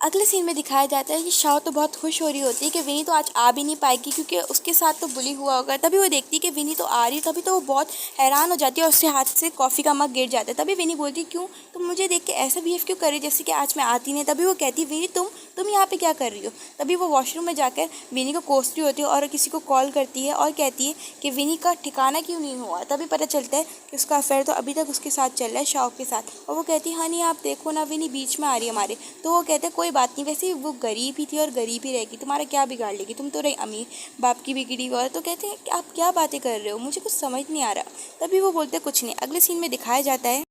अगले सीन में दिखाया जाता है कि शाओ तो बहुत खुश हो रही होती है कि विनी तो आज आ भी नहीं पाएगी क्योंकि उसके साथ तो बुली हुआ होगा। तभी वो देखती है कि विनी तो आ रही है, तभी तो वो बहुत हैरान हो जाती है और उसके हाथ से कॉफ़ी का मग गिर जाता है। तभी विनी बोलती है क्यों तुम मुझे देख के ऐसा बिहेव क्यों कर रही जैसे कि आज मैं आती नहीं। तभी वो कहती है विनी तुम यहाँ पे क्या कर रही हो। तभी वो वॉशरूम में जाकर विनी को कोसती होती है और किसी को कॉल करती है और कहती है कि विनी का ठिकाना क्यों नहीं हुआ। तभी पता चलता है कि उसका अफेयर तो अभी तक उसके साथ चल रहा है शाओ के साथ। और वो कहती है हनी आप देखो ना विनी बीच में आ रही है हमारे। तो वो कहते हैं कोई बात नहीं, वैसे वो गरीब ही थी और गरीब ही रहेगी, तुम्हारा क्या बिगाड़ लेगी, तुम तो रही अमीर बाप की बिगड़ी हुई। तो कहते हैं कि आप क्या बातें कर रहे हो, मुझे कुछ समझ नहीं आ रहा। तभी वो बोलते कुछ नहीं। अगले सीन में दिखाया जाता है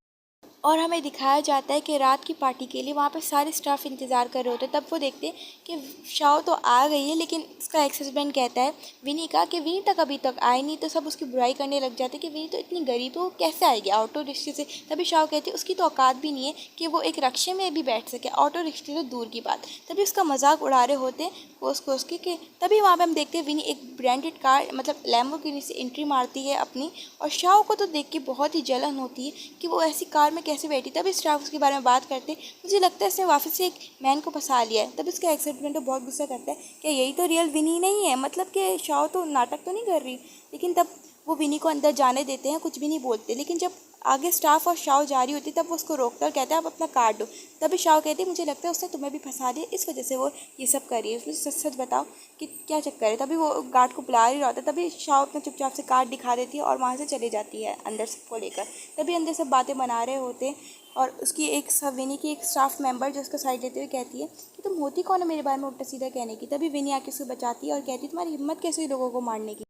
और हमें दिखाया जाता है कि रात की पार्टी के लिए वहाँ पे सारे स्टाफ इंतज़ार कर रहे होते हैं। तब वो देखते हैं कि शाओ तो आ गई है, लेकिन उसका एक्स हस्बैंड कहता है विनी का कि विनी तक अभी तक आई नहीं। तो सब उसकी बुराई करने लग जाते हैं कि विनी तो इतनी गरीब है, वो कैसे आएगी ऑटो रिक्शे से। तभी शाओ कहती है उसकी तो औकात भी नहीं है कि वो एक रक्शे में भी बैठ सके, ऑटो रिक्शे तो दूर की बात। तभी उसका मजाक उड़ा रहे होते हैं कोस के कि तभी वहाँ पर हम देखते हैं विनी एक ब्रांडेड कार मतलब लैम्बोर्गिनी से एंट्री मारती है अपनी। और शाओ को तो देख के बहुत ही जलन होती है कि वो ऐसी कार में कैसे बैठी। तभी स्टाफ उसके बारे में बात करते, मुझे लगता है इसने वापस से एक मैन को फंसा लिया है। तब उसका एक्साइटमेंट तो बहुत गुस्सा करता है कि यही तो रियल विनी नहीं है, मतलब कि शाओ तो नाटक तो नहीं कर रही। लेकिन तब वो विनी को अंदर जाने देते हैं, कुछ भी नहीं बोलते। लेकिन जब आगे स्टाफ और शाओ जा रही होती तब वो उसको रोकता है और कहता है आप अपना कार्ड दो। तभी शाओ कहती है मुझे लगता है उसने तुम्हें भी फंसा दिया, इस वजह से वो ये सब कर रही है, उसमें सच सच बताओ कि क्या चक्कर है। तभी वो गार्ड को बुला ही रहा होता है, तभी शाओ अपना चुपचाप से कार्ड दिखा देती है और वहाँ से चली जाती है अंदर सबको लेकर। तभी अंदर सब बातें बना रहे होते हैं और उसकी एक विनी की एक स्टाफ मेंबर जो उसका साइड लेते हुए कहती है कि तुम होती कौन है मेरे बारे में उल्टा सीधा कहने की। तभी विनी आके उसको बचाती है और कहती है तुम्हारी हिम्मत कैसे हुई लोगों को मारने की।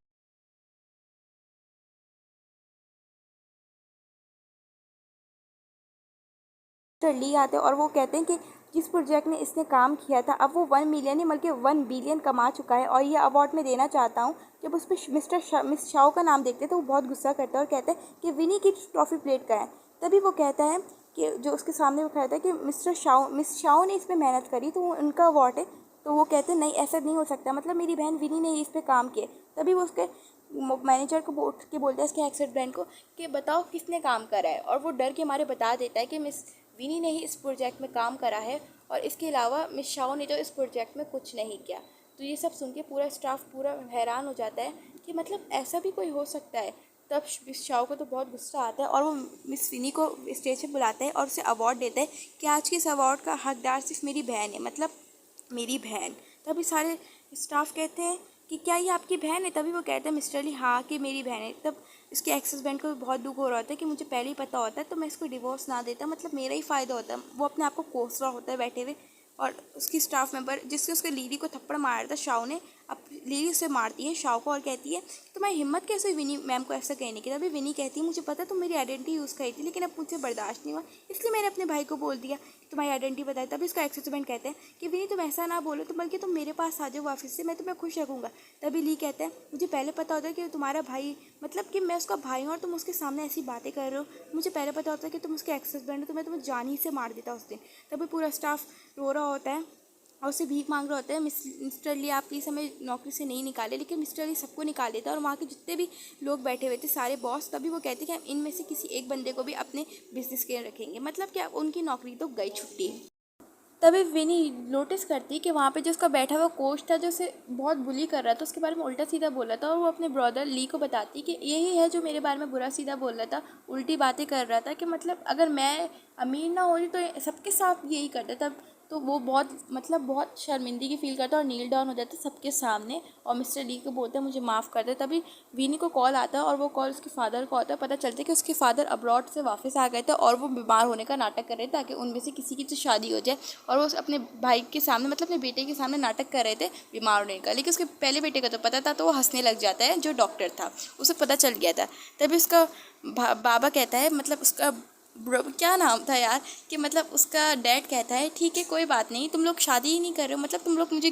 ली आते हैं और वो कहते हैं कि जिस प्रोजेक्ट में इसने काम किया था अब वो 1 मिलियन नहीं बल्कि 1 बिलियन कमा चुका है और ये अवार्ड मैं देना चाहता हूँ। जब उस पर मिस शाओ का नाम देखते हैं तो वो बहुत गुस्सा करता है और कहते हैं कि विनी की ट्रॉफी प्लेट का है। तभी वो कहता है कि जो उसके सामने वो कहता है कि मिस शाओ ने इस पर मेहनत करी तो वो उनका अवार्ड है। तो वो कहते हैं नहीं ऐसा नहीं हो सकता, मतलब मेरी बहन विनी ने इस पर काम किया। तभी वो उसके मैनेजर को उठ के बोलता है इसके एक्सेट ब्रांड को कि बताओ किसने काम करा है, और वो डर के मारे बता देता है कि मिस विनी ने ही इस प्रोजेक्ट में काम करा है और इसके अलावा मिस शाओ ने तो इस प्रोजेक्ट में कुछ नहीं किया। तो ये सब सुन के पूरा स्टाफ पूरा हैरान हो जाता है कि मतलब ऐसा भी कोई हो सकता है। तब मिस शाओ को तो बहुत गुस्सा आता है और वो मिस विनी को स्टेज पे बुलाता है और उसे अवार्ड देता है कि आज के इस अवार्ड का हकदार सिर्फ मेरी बहन है, मतलब मेरी बहन। तभी सारे स्टाफ कहते हैं कि क्या ये आपकी बहन है। तभी वो कहते हैं मिस्टर ली हाँ कि मेरी बहन है। तब इसके एक्स हस्बैंड को भी बहुत दुख हो रहा होता है कि मुझे पहले ही पता होता है तो मैं इसको डिवोर्स ना देता, मतलब मेरा ही फ़ायदा होता है। वो अपने आप को कोस रहा होता है बैठे हुए और उसकी स्टाफ मेंबर जिससे उसके लीली को थप्पड़ मारा था शाओ ने, अब लीली उसे मारती है शाओ को और कहती है तुम्हारी हिम्मत कैसे हुई विनी मैम को ऐसा कहने की। तभी विनी कहती है मुझे पता तुम मेरी आइडेंटिटी यूज़ करी थी लेकिन अब मुझसे बर्दाश्त नहीं हुआ इसलिए मैंने अपने भाई को बोल दिया कि तुम्हारी आइडेंटिटी बताई। तभी उसका एक्स हस्बैंड कहते हैं कि विनी तुम ऐसा ना बोलो, तुम बल्कि तुम मेरे पास आ जाओ वापस से, मैं तुम्हें खुश रखूँगा। तभी ली कहते हैं मुझे पहले पता होता है कि तुम्हारा भाई, मतलब कि मैं उसका भाई हूँ और तुम उसके सामने ऐसी बातें कर रहे हो, मुझे पहले पता होता है कि तुम उसके एक्स हस्बैंड हो तो मैं तुम्हें जान ही से मार देता उस दिन। तभी पूरा स्टाफ रो रहा होता है और उससे भीख मांग रहा होता है मिस्टर ली आप प्लीज़ हमें नौकरी से नहीं निकाले। लेकिन मिस्टर ली सबको निकाल देता है और वहाँ के जितने भी लोग बैठे हुए थे सारे बॉस, तभी वो कहते हैं कि हम इनमें से किसी एक बंदे को भी अपने बिजनेस के रखेंगे, मतलब क्या उनकी नौकरी तो गई छुट्टी। तभी विनी नोटिस करती कि वहाँ पे जो उसका बैठा हुआ कोच था जो उसे बहुत बुली कर रहा था, उसके बारे में उल्टा सीधा बोल रहा था, और वो अपने ब्रदर ली को बताती कि यही है जो मेरे बारे में बुरा सीधा बोल रहा था, उल्टी बातें कर रहा था कि मतलब अगर मैं अमीर ना होती तो सबके साथ यही करता। तब तो वो बहुत शर्मिंदगी फील करता और नील डाउन हो जाता सबके सामने और मिस्टर ली को बोलता है मुझे माफ़ कर दे। तभी विनी को कॉल आता है और वो कॉल उसके फादर को आता है। पता चलता है कि उसके फादर अब्रॉड से वापस आ गए थे और वो बीमार होने का नाटक कर रहे थे ताकि उनमें से किसी की तो शादी हो जाए, और वो अपने भाई के सामने मतलब अपने बेटे के सामने नाटक कर रहे थे बीमार होने का। लेकिन उसके पहले बेटे का तो पता था तो वो हंसने लग जाता है, जो डॉक्टर था उसे पता चल गया था। तभी उसका बाबा कहता है, मतलब उसका क्या नाम था यार, कि मतलब उसका डैड कहता है ठीक है कोई बात नहीं, तुम लोग शादी ही नहीं कर रहे हो, मतलब तुम लोग मुझे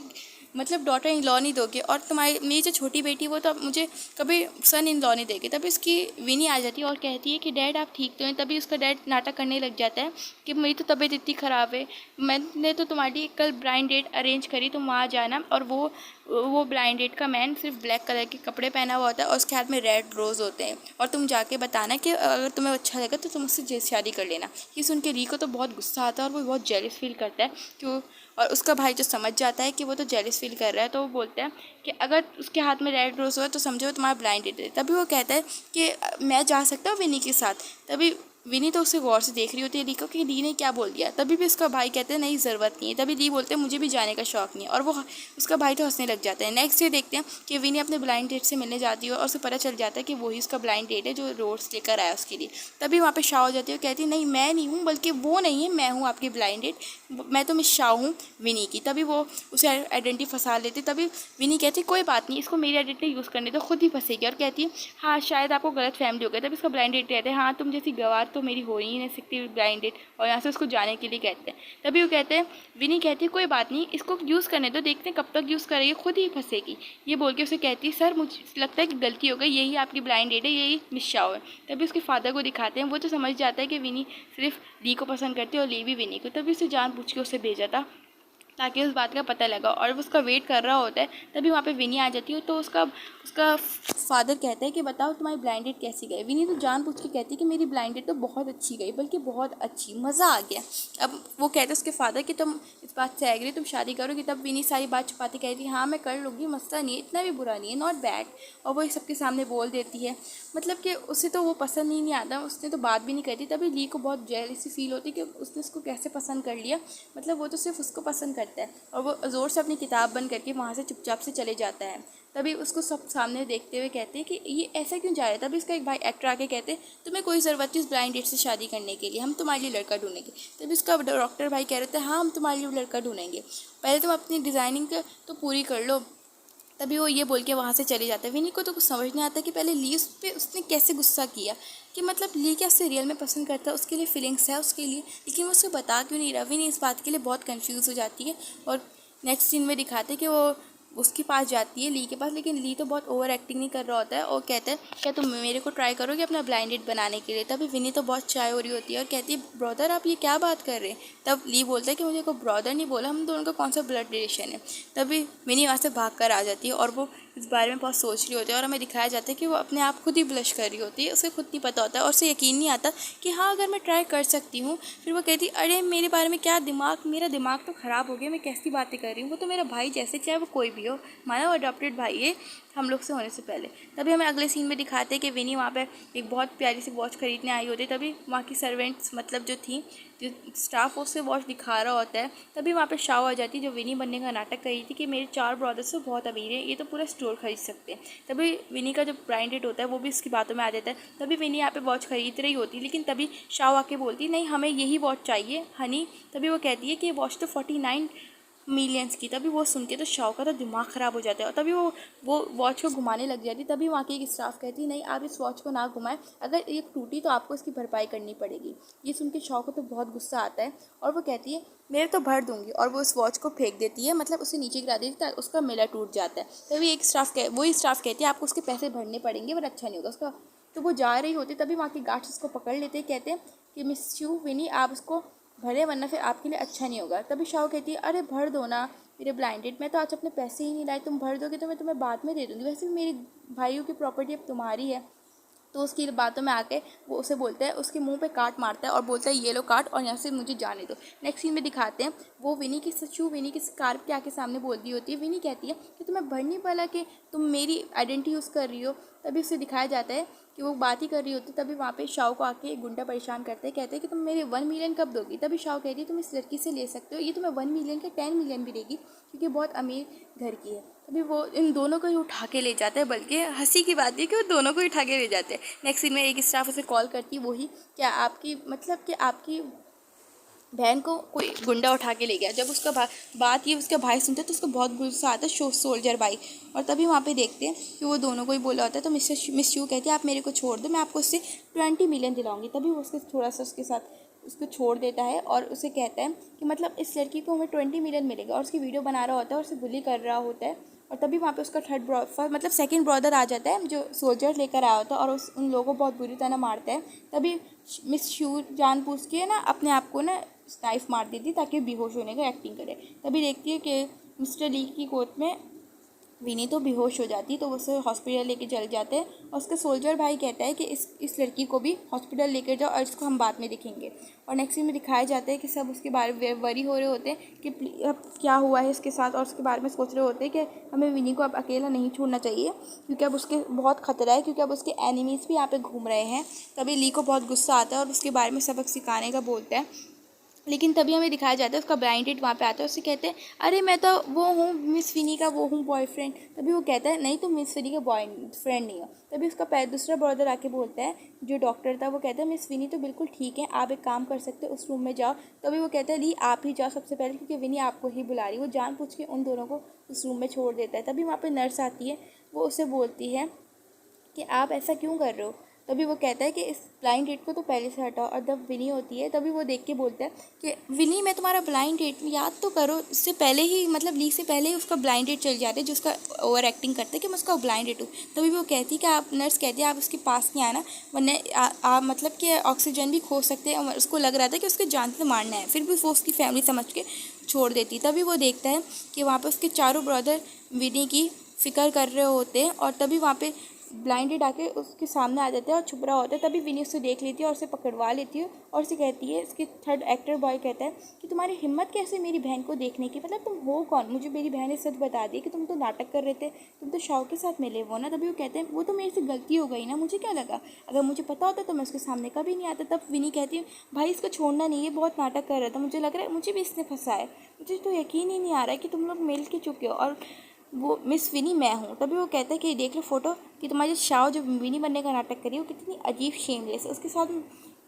मतलब डॉटर इन लॉ नहीं दोगे, और तुम्हारी मेरी जो छोटी बेटी वो तो मुझे कभी सन इन लॉ नहीं देगी। तभी उसकी विनी आ जाती है और कहती है कि डैड आप ठीक तो हैं। तभी उसका डैड नाटक करने लग जाता है कि मेरी तो तबीयत इतनी ख़राब है, मैंने तो तुम्हारी कल ब्लाइंड डेट अरेंज करी, तुम वहाँ जाना। और वो ब्लाइंड डेट का मैन सिर्फ ब्लैक कलर के कपड़े पहना हुआ होता है और उसके हाथ में रेड रोज़ होते हैं, और तुम जाके बताना कि अगर तुम्हें अच्छा लगा तो तुम उससे शादी कर लेना। ये सुन के री को तो बहुत गुस्सा आता है और वो बहुत जेलस फील करता है कि और उसका भाई जो समझ जाता है कि वो तो जेलस फील कर रहा है तो वो बोलता है कि अगर उसके हाथ में रेड रोज़ हो तो समझो तुम्हारा ब्लाइंड डेट है। तभी वो कहता है कि मैं जा सकता हूँ विनी के साथ। तभी विनी तो उसे गौर से देख रही होती है ली को कि ली ने क्या बोल दिया। तभी भी उसका भाई कहते हैं नहीं ज़रूरत नहीं है। तभी ली बोलते हैं मुझे भी जाने का शौक़ नहीं है, और वो उसका भाई तो हंसने लग जाता है। नेक्स्ट डे देखते हैं कि विनी अपने ब्लाइंड डेट से मिलने जाती है और उसे पता चल जाता है कि वही उसका ब्लाइंड डेट है जो रोड्स लेकर आया उसके लिए। तभी वहाँ पे शाह हो जाती है और कहती है नहीं मैं नहीं हूँ, बल्कि वो नहीं है, मैं हूँ आपकी ब्लाइंड डेट, मैं तो मिस शाह हूँ विनी की। तभी वो उसे आइडेंटिटी फंसा लेती। तभी विनी कहती कोई बात नहीं, इसको मेरी आइडेंटिटी यूज़ करने तो खुद ही फंसेगी, और कहती है हाँ शायद आपको गलत फैमिली हो गया। तभी इसका ब्लाइंड डेट कहते हैं हाँ तुम जैसी गवार तो मेरी हो ही नहीं सकती ब्लाइंड डेट, और यहाँ से उसको जाने के लिए कहते हैं। तभी वो कहते हैं विनी कहती है कोई बात नहीं, इसको यूज़ करने दो, देखते हैं कब तक यूज़ करेगी, खुद ही फंसेगी। ये बोल के उसे कहती है सर मुझे लगता है कि गलती हो गई, यही आपकी ब्लाइंड डेट है, यही मिस शाओ है। तभी उसके फादर को दिखाते हैं, वो तो समझ जाता है कि विनी सिर्फ ली को पसंद करती है और ली भी विनी को। तभी उसे जान पूछ के उसे भेजा था ताकि उस बात का पता लगा, और वो उसका वेट कर रहा होता है। तभी वहाँ पे विनी आ जाती है तो उसका उसका फादर कहता है कि बताओ तुम्हारी ब्लाइंड डेट कैसी गई। विनी तो जानबूझ के कहती है कि मेरी ब्लाइंड डेट तो बहुत अच्छी गई, बल्कि बहुत अच्छी, मज़ा आ गया। अब वो कहते हैं उसके फादर कि तुम इस बात से एग्री, तुम शादी करोगी। तब विनी सारी बात छुपाती कहती है हाँ मैं कर लूँगी, मसला नहीं है, इतना भी बुरा नहीं है, नॉट बैड। और वो सबके सामने बोल देती है। मतलब कि उसे तो वो पसंद ही नहीं आता, उसने तो बात भी नहीं करती। तभी ली को बहुत जेलसी फील होती कि उसने उसको कैसे पसंद कर लिया, मतलब वो तो सिर्फ उसको पसंद करता है। और वो ज़ोर से अपनी किताब बंद करके वहाँ से चुपचाप से चले जाता है। तभी उसको सब सामने देखते हुए कहते हैं कि ये ऐसा क्यों जा रहा है। तभी उसका एक भाई एक्टर आके कहते हैं तुम्हें कोई ज़रूरत थी उस ब्लाइंड डेट से शादी करने के लिए, हम तुम्हारे लिए लड़का ढूंढेंगे। तभी उसका डॉक्टर भाई कह रहे थे हाँ हम तुम्हारे लिए लड़का ढूंढेंगे, पहले तुम अपनी डिज़ाइनिंग तो पूरी कर लो। तभी वो ये बोल के वहाँ से चले जाते हैं। विनी को तो कुछ समझ नहीं आता कि पहले ली उस पर उसने कैसे गुस्सा किया, कि मतलब ली क्या उससे रियल में पसंद करता है, उसके लिए फीलिंग्स है उसके लिए, लेकिन वो उसको बता क्यों नहीं रहा। विनी इस बात के लिए बहुत कंफ्यूज हो जाती है। और नेक्स्ट सीन में दिखाते हैं कि वो उसके पास जाती है, ली के पास, लेकिन ली तो बहुत ओवर एक्टिंग नहीं कर रहा होता है और कहता है क्या तुम मेरे को ट्राई करोगे अपना ब्लाइंड डेट बनाने के लिए। तभी विनी तो बहुत चाय हो रही होती है और कहती है ब्रदर आप ये क्या बात कर रहे हैं। तब ली बोलता है कि मुझे को ब्रदर नहीं बोला, हम दोनों का कौन सा ब्लड रिलेशन है। तभी विनी वहाँ से भाग कर आ जाती है और वो इस बारे में बहुत सोच रही होती है और हमें दिखाया जाता है कि वो अपने आप खुद ही ब्लश कर रही होती है, उसे खुद नहीं पता होता है और उसे यकीन नहीं आता कि हाँ अगर मैं ट्राई कर सकती हूँ। फिर वो कहती अरे मेरे बारे में क्या दिमाग, मेरा दिमाग तो ख़राब हो गया, मैं कैसी बातें कर रही हूँ, वो तो मेरा भाई जैसे, चाहे वो कोई भी हो, माना वो अडॉप्टेड भाई है हम लोग से होने से पहले। तभी हमें अगले सीन में दिखाते हैं कि विनी वहाँ पे एक बहुत प्यारी सी वॉच खरीदने आई होती है। तभी वहाँ की सर्वेंट्स मतलब जो थी, जो स्टाफ उससे वॉच दिखा रहा होता है। तभी वहाँ पे शाव आ जाती है जो विनी बनने का नाटक कर रही थी कि मेरे 4 ब्रदर्स तो बहुत अमीर हैं, ये तो पूरा स्टोर खरीद सकते हैं। तभी विनी का जो ब्लाइंड डेट होता है वो भी इसकी बातों में आ जाता है। तभी विनी यहाँ पे वॉच खरीद रही होती है, लेकिन तभी शाव आके बोलती नहीं हमें यही वॉच चाहिए हनी। तभी वो कहती है कि वॉच तो 49 मिलियंस की। तभी वो सुन के तो शाव का तो दिमाग ख़राब हो जाता है और तभी वो वॉच को घुमाने लग जाती। तभी वहाँ की एक स्टाफ कहती नहीं आप इस वॉच को ना घुमाएं, अगर एक टूटी तो आपको इसकी भरपाई करनी पड़ेगी। ये सुन के शाव को तो बहुत गुस्सा आता है और वो कहती है मेरे तो भर दूंगी, और वो उस वॉच को फेंक देती है, मतलब उसे नीचे गिरा देती है, उसका मिला टूट जाता है। तभी एक वही स्टाफ कहती है आपको उसके पैसे भरने पड़ेंगे वरना अच्छा नहीं होगा उसका। तो वो जा रही होती तभी वहाँ के गार्ड्स उसको पकड़ लेते हैं, कहते हैं कि मिस यू विनी आप उसको भरे वरना फिर आपके लिए अच्छा नहीं होगा। तभी शाव कहती है अरे भर दो ना मेरे ब्लाइंड डेट, मैं तो आज अपने पैसे ही नहीं लाए, तुम भर दोगे तो मैं तुम्हें बाद में दे दूँगी, वैसे भी मेरी भाइयों की प्रॉपर्टी अब तुम्हारी है। तो उसकी बातों में आके वो उसे बोलता है, उसके मुंह पे काट मारता है और बोलता है ये लो काट और यहाँ से मुझे जाने दो। नेक्स्ट सीन में दिखाते हैं वो विनी की सचू विनी की कार के आके सामने बोल दी होती है। विनी कहती है कि तुम्हें भर नहीं पड़ा कि तुम मेरी आइडेंटिटी यूज़ कर रही हो। तभी उसे दिखाया जाता है कि वो बात ही कर रही होती। तभी वहाँ पे शाव को आके एक गुंडा परेशान करते हैं, कहते हैं कि तुम मेरे 1 मिलियन कब दोगी। तभी शाव कहती है तुम इस लड़की से ले सकते हो, ये तुम्हें 1 मिलियन के 10 मिलियन भी देगी क्योंकि बहुत अमीर घर की है। तभी वो इन दोनों को ही उठा के ले जाता है, बल्कि हंसी की बात है कि वो दोनों को ही उठा के ले जाते हैं। नेक्स्ट सीन में एक स्टाफ उसे कॉल करती है वही क्या आपकी मतलब कि आपकी बहन को कोई गुंडा उठा के ले गया। जब उसका बात ये उसका भाई सुनता है तो उसको बहुत गुस्सा आता है, सोल्जर भाई। और तभी वहाँ पे देखते हैं कि वो दोनों को ही बोला होता है। तो मिस यू कहती है आप मेरे को छोड़ दो, मैं आपको उससे 20 मिलियन दिलाऊंगी। तभी वो उसके थोड़ा सा उसके साथ उसको छोड़ देता है और उसे कहता है कि मतलब इस लड़की को हमें 20 मिलियन मिलेगा, और उसकी वीडियो बना रहा होता है और उसे बुली कर रहा होता है। और तभी वहाँ पे उसका मतलब सेकंड ब्रदर आ जाता है जो सोल्जर लेकर आया होता है और उन लोगों को बहुत बुरी तरह मारता है। तभी मिस शू जानबूझ के ना अपने आप को ना नाइफ मार देती ताकि बेहोश होने का एक्टिंग करे। तभी देखती है कि मिस्टर ली की कोर्ट में विनी तो बेहोश हो जाती, तो उसे हॉस्पिटल लेके चले जाते हैं और उसका सोल्जर भाई कहता है कि इस लड़की को भी हॉस्पिटल लेकर जाओ और इसको हम बाद में दिखेंगे। और नेक्स्ट सीन में दिखाया जाता है कि सब उसके बारे में वरी हो रहे होते हैं कि अब क्या हुआ है इसके साथ, और उसके बारे में सोच रहे होते हैं कि हमें विनी को अब अकेला नहीं छोड़ना चाहिए क्योंकि अब उसके बहुत खतरा है, क्योंकि अब उसके एनिमीज़ भी यहाँ पे घूम रहे हैं। तभी ली को बहुत गुस्सा आता है और उसके बारे में सबक सिखाने का बोलता है। लेकिन तभी हमें दिखाया जाता है उसका ब्लाइंड डेट वहाँ पे आता है, उससे कहते हैं अरे मैं तो वो हूँ मिस विनी का वो हूँ बॉयफ्रेंड। तभी वो कहता है नहीं तुम मिस विनी का बॉयफ्रेंड नहीं हो। तभी उसका दूसरा ब्रदर आके बोलता है जो डॉक्टर था, वो कहता है मिस विनी तो बिल्कुल ठीक है, आप एक काम कर सकते हो उस रूम में जाओ। तभी वो कहता है ली आप ही जाओ सबसे पहले क्योंकि विनी आपको ही बुला रही। वो जानबूझ के उन दोनों को उस रूम में छोड़ देता है। तभी वहाँ पर नर्स आती है, वो उसे बोलती है कि आप ऐसा क्यों कर रहे हो। तभी वो कहता है कि इस ब्लाइंड डेट को तो पहले से हटाओ। और जब विनी होती है तभी वो देख के बोलता है कि विनी मैं तुम्हारा ब्लाइंड डेट याद तो करो, इससे पहले ही मतलब ली से पहले ही उसका ब्लाइंड डेट चल जाते हैं, जो उसका ओवर एक्टिंग करते हैं कि मैं उसका ब्लाइंड डेट हूँ। तभी वो कहती है कि आप नर्स कहती है आप उसके पास नहीं आना वरना मतलब कि ऑक्सीजन भी खो सकते हैं। उसको लग रहा था कि उसके जान से मारना है, फिर भी वो उसकी फैमिली समझ के छोड़ देती। तभी वो देखता है कि वहाँ पर उसके चारों ब्रदर विनी की फ़िक्र कर रहे होते हैं और तभी वहाँ पे ब्लाइंडेड आके उसके सामने आ जाता है और छुप रहा होता है। तभी विनी उसे देख लेती है और उसे पकड़वा लेती है और उसे कहती है, इसके थर्ड एक्टर बॉय कहता है कि तुम्हारी हिम्मत कैसे मेरी बहन को देखने की, मतलब तुम हो कौन? मुझे मेरी बहन ने सच बता दी कि तुम तो नाटक कर रहे थे, तुम तो शाओ के साथ मिले वो ना। तभी वो कहते हैं वो तो मेरे से गलती हो गई ना, मुझे क्या लगा, अगर मुझे पता होता तो मैं उसके सामने कभी नहीं आता। तब विनी कहती है भाई इसको छोड़ना नहीं, ये बहुत नाटक कर रहा था, मुझे लग रहा है मुझे भी इसने फंसा है, मुझे तो यकीन ही नहीं आ रहा है कि तुम लोग मिल के चुके हो और वो मिस विनी मैं हूँ। तभी वो कहता है कि देख लो फ़ोटो कि तुम्हारी शाओ जो विनी बनने का नाटक करी वो कितनी अजीब शेमलेस है, उसके साथ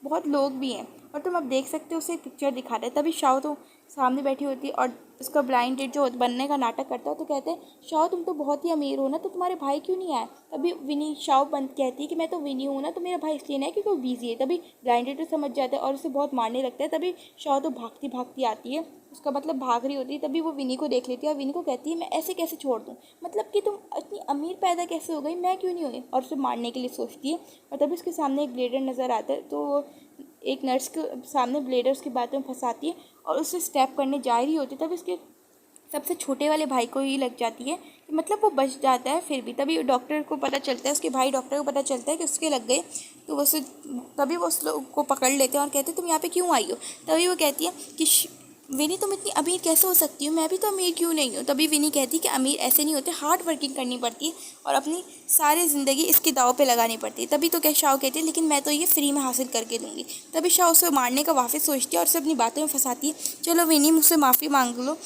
बहुत लोग भी हैं और तुम अब देख सकते हो। उसे एक पिक्चर दिखा रहे हैं। तभी शाओ तो सामने बैठी होती है और उसका ब्लाइंड डेट जो बनने का नाटक करता है तो कहते हैं शाओ तुम तो बहुत ही अमीर हो ना, तो तुम्हारे भाई क्यों नहीं आए? तभी विनी शाओ बंद कहती है कि मैं तो विनी हूँ ना, तो मेरा भाई इसलिए नहीं है क्योंकि वो बिजी है। तभी ब्लाइंड डेट समझ जाता है और उसे बहुत मारने लगता है। तभी शाओ तो भागती भागती आती है, उसका मतलब भाग रही होती है। तभी वो विनी को देख लेती है और विनी को कहती है मैं ऐसे कैसे छोड़ दूँ, मतलब कि तुम इतनी अमीर पैदा कैसे हो गई, मैं क्यों नहीं हुई? और उसे मारने के लिए सोचती है। और तभी उसके सामने एक ब्लेडर नज़र आता है तो वो एक नर्स के सामने ब्लेडर उसकी बातों में फंसाती है और उससे स्टेप करने जा रही होती है। तभी उसके सबसे छोटे वाले भाई को ही लग जाती है कि मतलब वो बच जाता है फिर भी। तभी डॉक्टर को पता चलता है, उसके भाई डॉक्टर को पता चलता है कि उसके लग गए, तो वो उसे तभी वो उस लोग को पकड़ लेते हैं और कहते हैं तुम यहाँ पे क्यों आई हो? तभी वो कहती है कि विनी तुम इतनी अमीर कैसे हो सकती हो, मैं भी तो अमीर क्यों नहीं हूँ? तभी विनी कहती है कि अमीर ऐसे नहीं होते, हार्ड वर्किंग करनी पड़ती है और अपनी सारी ज़िंदगी इसके दाव पे लगानी पड़ती है। तभी तो क्या शाओ कहती है लेकिन मैं तो ये फ्री में हासिल करके दूंगी। तभी शाओ उसे मारने का वापस सोचती है और उसे अपनी बातों में फंसाती है, चलो विनी मुझसे माफ़ी मांग लो।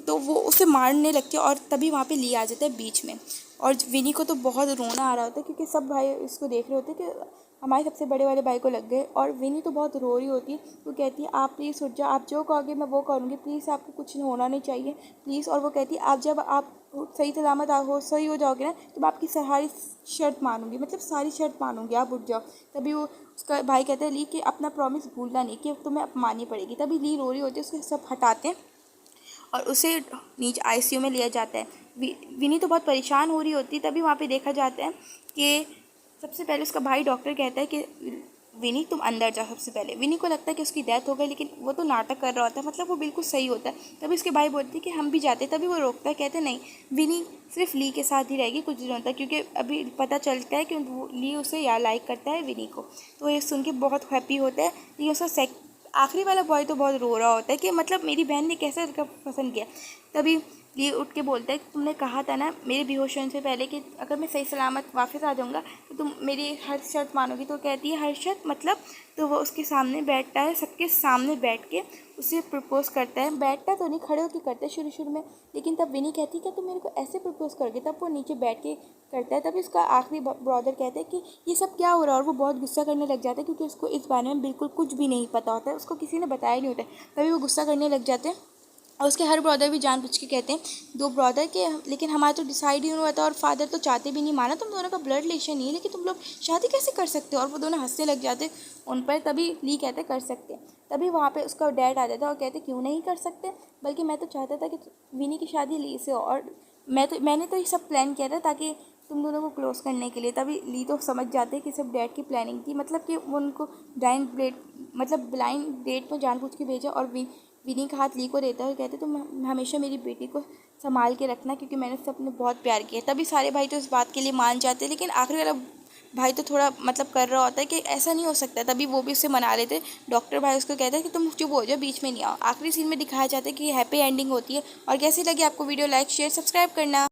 तो वो उसे मारने लगती है और तभी वहाँ पे ली आ जाता है बीच में और विनी को तो बहुत रोना आ रहा होता है क्योंकि सब भाई इसको देख रहे होते हैं कि हमारे सबसे बड़े वाले भाई को लग गए। और विनी तो बहुत रो रही होती है, वो कहती है आप प्लीज़ उठ जाओ, आप जो कहोगे मैं वो करूँगी, प्लीज़ आपको कुछ होना नहीं चाहिए प्लीज़। और वो कहती है आप जब आप सही सलामत सही हो जाओगे ना तो मैं आपकी सारी शर्त मानूंगी, मतलब सारी शर्त मानूंगी, आप उठ जाओ। तभी वो उसका भाई कहता है ली कि अपना प्रॉमिस भूलना नहीं कि तुम्हें अपमाननी पड़ेगी। तभी ली रो रही होती है, उसके सब हटाते हैं और उसे नीचे आईसीयू में लिया जाता है। विनी तो बहुत परेशान हो रही होती है। तभी वहाँ पे देखा जाता है कि सबसे पहले उसका भाई डॉक्टर कहता है कि विनी तुम अंदर जाओ। सबसे पहले विनी को लगता है कि उसकी डेथ हो गई, लेकिन वो तो नाटक कर रहा होता है, मतलब वो बिल्कुल सही होता है। तभी उसके भाई बोलते हैं कि हम भी जाते हैं। तभी वो रोकता है, कहते नहीं विनी सिर्फ ली के साथ ही रहेगी कुछ दिनों तक, क्योंकि अभी पता चलता है कि ली उसे या लाइक करता है विनी को। तो ये सुन के बहुत हैप्पी होता है। लेकिन उसका आखिरी वाला बॉय तो बहुत रो रहा होता है कि मतलब मेरी बहन ने कैसे उसका पसंद किया। तभी ये उठ के बोलता है कि तुमने कहा था ना मेरे बेहोश होने से पहले कि अगर मैं सही सलामत वापस आ जाऊँगा तो तुम मेरी हर शर्त मानोगी। तो कहती है हर शर्त मतलब? तो वो उसके सामने बैठता है, सबके सामने बैठ के उसे प्रपोज़ करता है। बैठता तो नहीं, खड़े होकर करता है शुरू में, लेकिन तब विनी कहती है कि तुम मेरे को ऐसे प्रपोज़ करोगे? तब वो नीचे बैठ के करता है। तभी उसका आखिरी ब्रदर कहता है कि ये सब क्या हो रहा है, और वो बहुत गुस्सा करने लग जाता है क्योंकि उसको इस बारे में बिल्कुल कुछ भी नहीं पता होता है, उसको किसी ने बताया नहीं होता है। तभी वो गुस्सा करने लग जाते हैं और उसके हर ब्रदर भी जानबूझ के कहते हैं, दो ब्रदर के लेकिन हमारा तो डिसाइड ही नहीं हुआ था और फादर तो चाहते भी नहीं, माना तुम दोनों का ब्लड रिलेशन नहीं है, लेकिन तुम लोग शादी कैसे कर सकते हो? और वो दोनों हंसने लग जाते उन पर। तभी ली कहते कर सकते हैं। तभी वहाँ पे उसका डैड आ जाता है और कहते क्यों नहीं कर सकते, बल्कि मैं तो चाहता था कि विनी की शादी ली से हो, और मैंने तो ये सब प्लान किया था ताकि तुम दोनों को क्लोज करने के लिए। तभी ली तो समझ जाते हैं कि सब डैड की प्लानिंग थी, मतलब कि वो उनको ब्लाइंड डेट में जानबूझ के भेजा। और विनी का हाथ ली को देता है और कहते तुम हमेशा मेरी बेटी को संभाल के रखना क्योंकि मैंने उससे अपने बहुत प्यार किया। तभी सारे भाई तो इस बात के लिए मान जाते हैं, लेकिन आखिरी वाला भाई तो थोड़ा मतलब कर रहा होता है कि ऐसा नहीं हो सकता। तभी वो भी उससे मना लेते। डॉक्टर भाई उसको कहता है कि तुम चुप हो जाओ, बीच में नहीं आओ। आखिरी सीन में दिखाया जाता है कि हैप्पी एंडिंग होती है। और कैसी लगी आपको वीडियो, लाइक शेयर सब्सक्राइब करना।